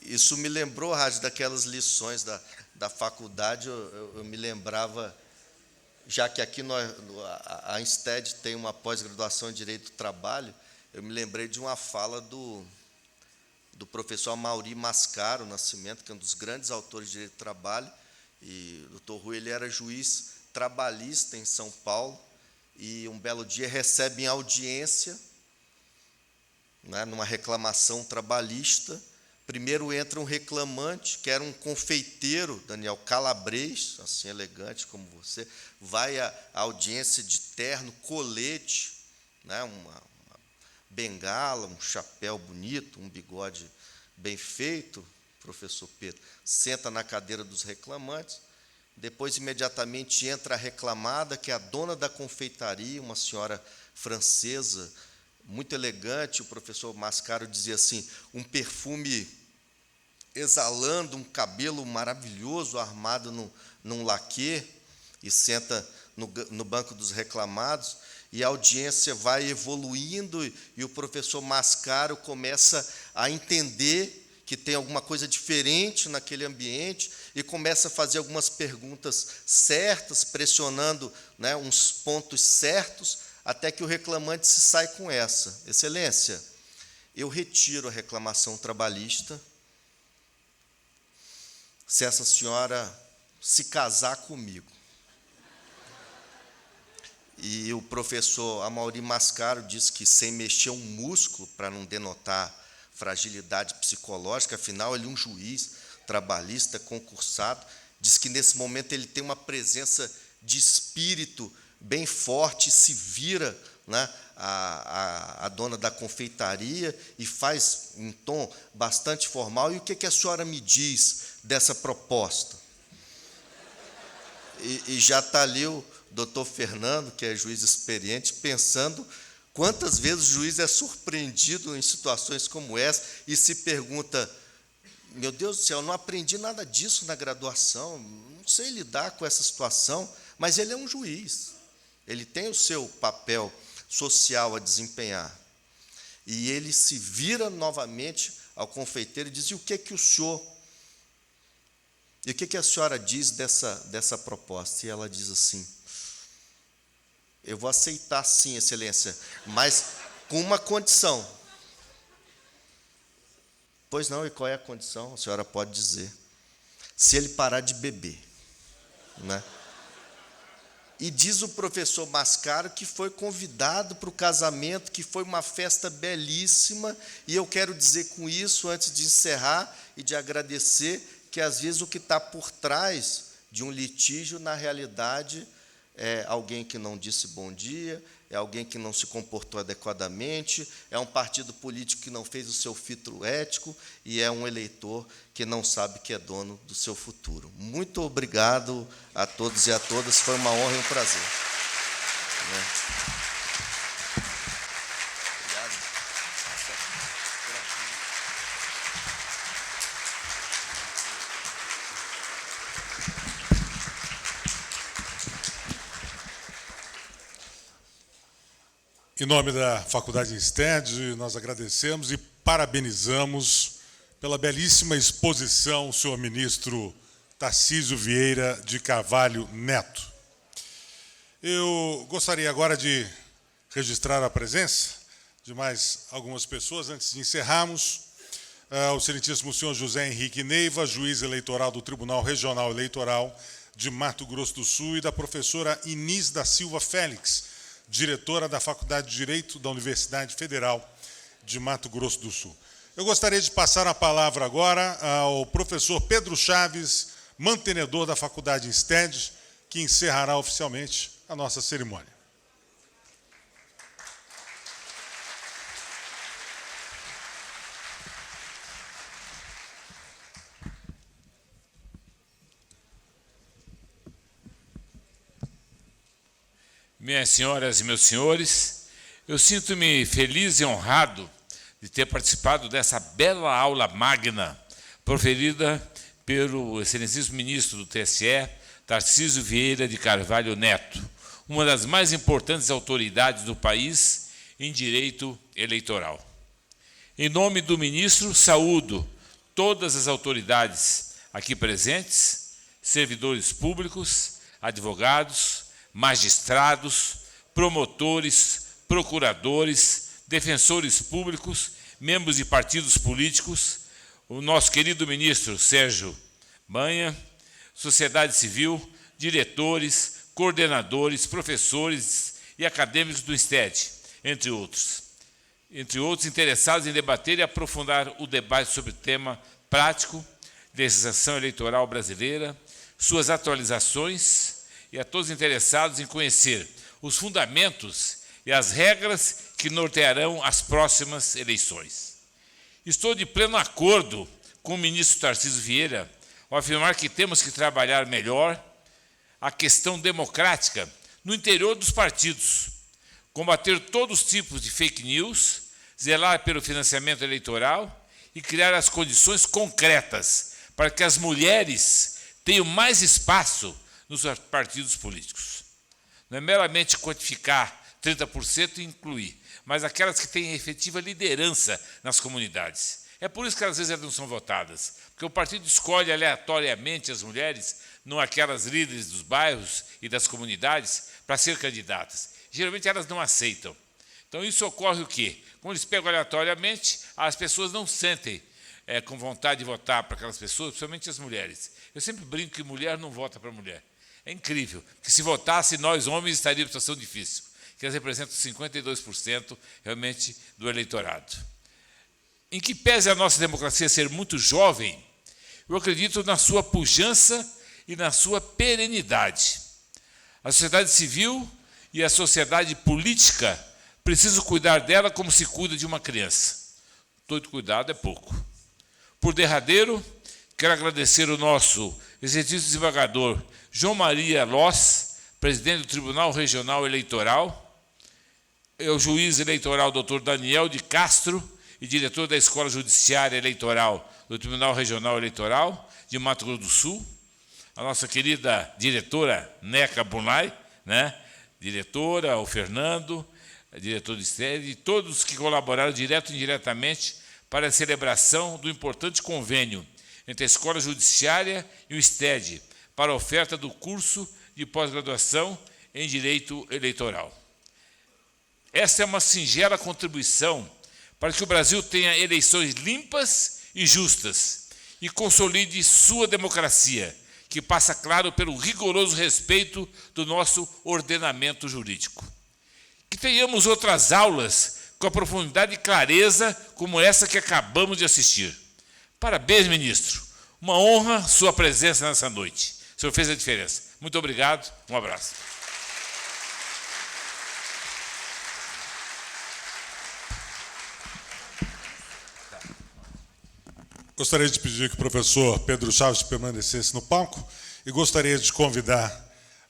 Isso me lembrou, Rádio, daquelas lições da faculdade, eu me lembrava, já que aqui a INSTED tem uma pós-graduação em Direito do Trabalho, eu me lembrei de uma fala do professor Amaury Mascaro Nascimento, que é um dos grandes autores de Direito do Trabalho, e o Dr. Rui ele era juiz trabalhista em São Paulo, e um belo dia recebe em audiência, né, numa reclamação trabalhista. Primeiro entra um reclamante, que era um confeiteiro, Daniel Calabres, assim elegante como você, vai à audiência de terno, colete, né, uma bengala, um chapéu bonito, um bigode bem feito, professor Pedro, senta na cadeira dos reclamantes, depois imediatamente entra a reclamada, que é a dona da confeitaria, uma senhora francesa, muito elegante. O professor Mascaro dizia assim, um perfume exalando, um cabelo maravilhoso armado num laquê, e senta no banco dos reclamados, e a audiência vai evoluindo, e o professor Mascaro começa a entender que tem alguma coisa diferente naquele ambiente, e começa a fazer algumas perguntas certas, pressionando, né, uns pontos certos, até que o reclamante se sai com essa: Excelência, eu retiro a reclamação trabalhista se essa senhora se casar comigo. E o professor Amaury Mascaro disse que, sem mexer um músculo, para não denotar fragilidade psicológica, afinal, ele é um juiz trabalhista, concursado, diz que, nesse momento, ele tem uma presença de espírito bem forte, se vira, né, a dona da confeitaria e faz um tom bastante formal. E o que a senhora me diz dessa proposta? E já está ali o doutor Fernando, que é juiz experiente, pensando quantas vezes o juiz é surpreendido em situações como essa e se pergunta: meu Deus do céu, eu não aprendi nada disso na graduação, não sei lidar com essa situação, mas ele é um juiz, ele tem o seu papel social a desempenhar. E ele se vira novamente ao confeiteiro e diz: e o que o senhor... E o que a senhora diz dessa proposta? E ela diz assim: Eu vou aceitar sim, Excelência, mas com uma condição. Pois não, e qual é a condição? A senhora pode dizer. Se ele parar de beber, né? E diz o professor Mascaro que foi convidado para o casamento, que foi uma festa belíssima, e eu quero dizer com isso, antes de encerrar e de agradecer, que às vezes o que está por trás de um litígio, na realidade, é alguém que não disse bom dia, é alguém que não se comportou adequadamente, é um partido político que não fez o seu filtro ético e é um eleitor que não sabe que é dono do seu futuro. Muito obrigado a todos e a todas, foi uma honra e um prazer.
Em nome da Faculdade INSTED, nós agradecemos e parabenizamos pela belíssima exposição o senhor ministro Tarcísio Vieira de Carvalho Neto. Eu gostaria agora de registrar a presença de mais algumas pessoas, antes de encerrarmos. O excelentíssimo senhor José Henrique Neiva, juiz eleitoral do Tribunal Regional Eleitoral de Mato Grosso do Sul, e da professora Inês da Silva Félix, diretora da Faculdade de Direito da Universidade Federal de Mato Grosso do Sul. Eu gostaria de passar a palavra agora ao professor Pedro Chaves, mantenedor da Faculdade INSTED, que encerrará oficialmente a nossa cerimônia.
Minhas senhoras e meus senhores, eu sinto-me feliz e honrado de ter participado dessa bela aula magna proferida pelo excelentíssimo ministro do TSE, Tarcísio Vieira de Carvalho Neto, uma das mais importantes autoridades do país em direito eleitoral. Em nome do ministro, saúdo todas as autoridades aqui presentes, servidores públicos, advogados, magistrados, promotores, procuradores, defensores públicos, membros de partidos políticos, o nosso querido ministro Sérgio Banha, sociedade civil, diretores, coordenadores, professores e acadêmicos do INSTED, entre outros interessados em debater e aprofundar o debate sobre o tema prático, legislação eleitoral brasileira, suas atualizações, e a todos interessados em conhecer os fundamentos e as regras que nortearão as próximas eleições. Estou de pleno acordo com o ministro Tarcísio Vieira ao afirmar que temos que trabalhar melhor a questão democrática no interior dos partidos, combater todos os tipos de fake news, zelar pelo financiamento eleitoral e criar as condições concretas para que as mulheres tenham mais espaço nos partidos políticos. Não é meramente quantificar 30% e incluir, mas aquelas que têm efetiva liderança nas comunidades. É por isso que às vezes elas não são votadas, porque o partido escolhe aleatoriamente as mulheres, não aquelas líderes dos bairros e das comunidades, para ser candidatas. Geralmente elas não aceitam. Então isso ocorre o quê? Como eles pegam aleatoriamente, as pessoas não sentem com vontade de votar para aquelas pessoas, principalmente as mulheres. Eu sempre brinco que mulher não vota para mulher. É incrível, que se votasse, nós homens estaríamos em situação difícil, que elas representam 52% realmente do eleitorado. Em que pese a nossa democracia ser muito jovem, eu acredito na sua pujança e na sua perenidade. A sociedade civil e a sociedade política precisam cuidar dela como se cuida de uma criança. Todo cuidado é pouco. Por derradeiro, quero agradecer o nosso exercício desembargador João Maria Loss, presidente do Tribunal Regional Eleitoral, o juiz eleitoral Dr. Daniel de Castro e diretor da Escola Judiciária Eleitoral do Tribunal Regional Eleitoral de Mato Grosso do Sul, a nossa querida diretora Neca Bunlai, né? Diretora, o Fernando, diretor do INSTED, e todos que colaboraram direto e indiretamente para a celebração do importante convênio entre a Escola Judiciária e o INSTED, para a oferta do curso de pós-graduação em direito eleitoral. Essa é uma singela contribuição para que o Brasil tenha eleições limpas e justas e consolide sua democracia, que passa, claro, pelo rigoroso respeito do nosso ordenamento jurídico. Que tenhamos outras aulas com a profundidade e clareza como essa que acabamos de assistir. Parabéns, ministro. Uma honra sua presença nessa noite. O senhor fez a diferença. Muito obrigado. Um abraço.
Gostaria de pedir que o professor Pedro Chaves permanecesse no palco e gostaria de convidar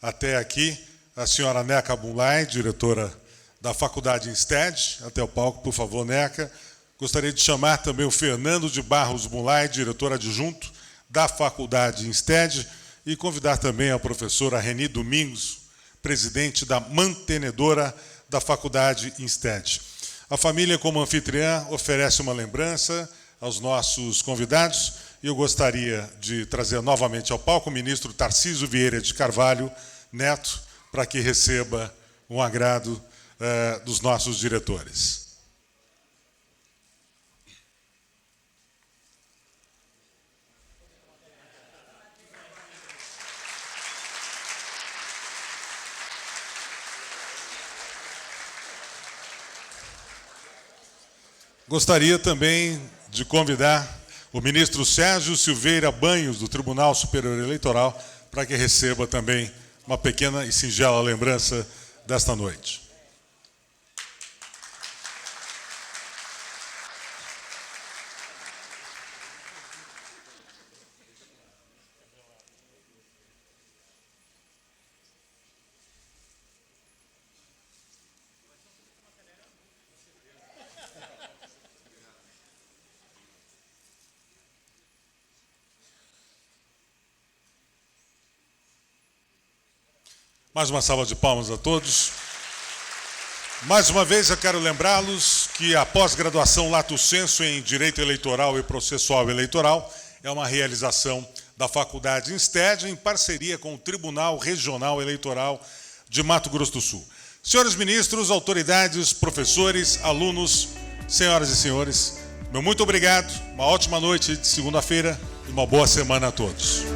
até aqui a senhora Neca Bunlai, diretora da Faculdade Insted, até o palco, por favor, Neca. Gostaria de chamar também o Fernando de Barros Bunlai, diretor adjunto da Faculdade Insted, e convidar também a professora Reni Domingos, presidente da mantenedora da Faculdade Insted. A família, como anfitriã, oferece uma lembrança aos nossos convidados, e eu gostaria de trazer novamente ao palco o ministro Tarcísio Vieira de Carvalho Neto, para que receba um agrado dos nossos diretores. Gostaria também de convidar o ministro Sérgio Silveira Banhos, do Tribunal Superior Eleitoral, para que receba também uma pequena e singela lembrança desta noite. Mais uma salva de palmas a todos. Mais uma vez eu quero lembrá-los que a pós-graduação Lato Sensu em Direito Eleitoral e Processual Eleitoral é uma realização da Faculdade Insted em parceria com o Tribunal Regional Eleitoral de Mato Grosso do Sul. Senhores ministros, autoridades, professores, alunos, senhoras e senhores, meu muito obrigado, uma ótima noite de segunda-feira e uma boa semana a todos.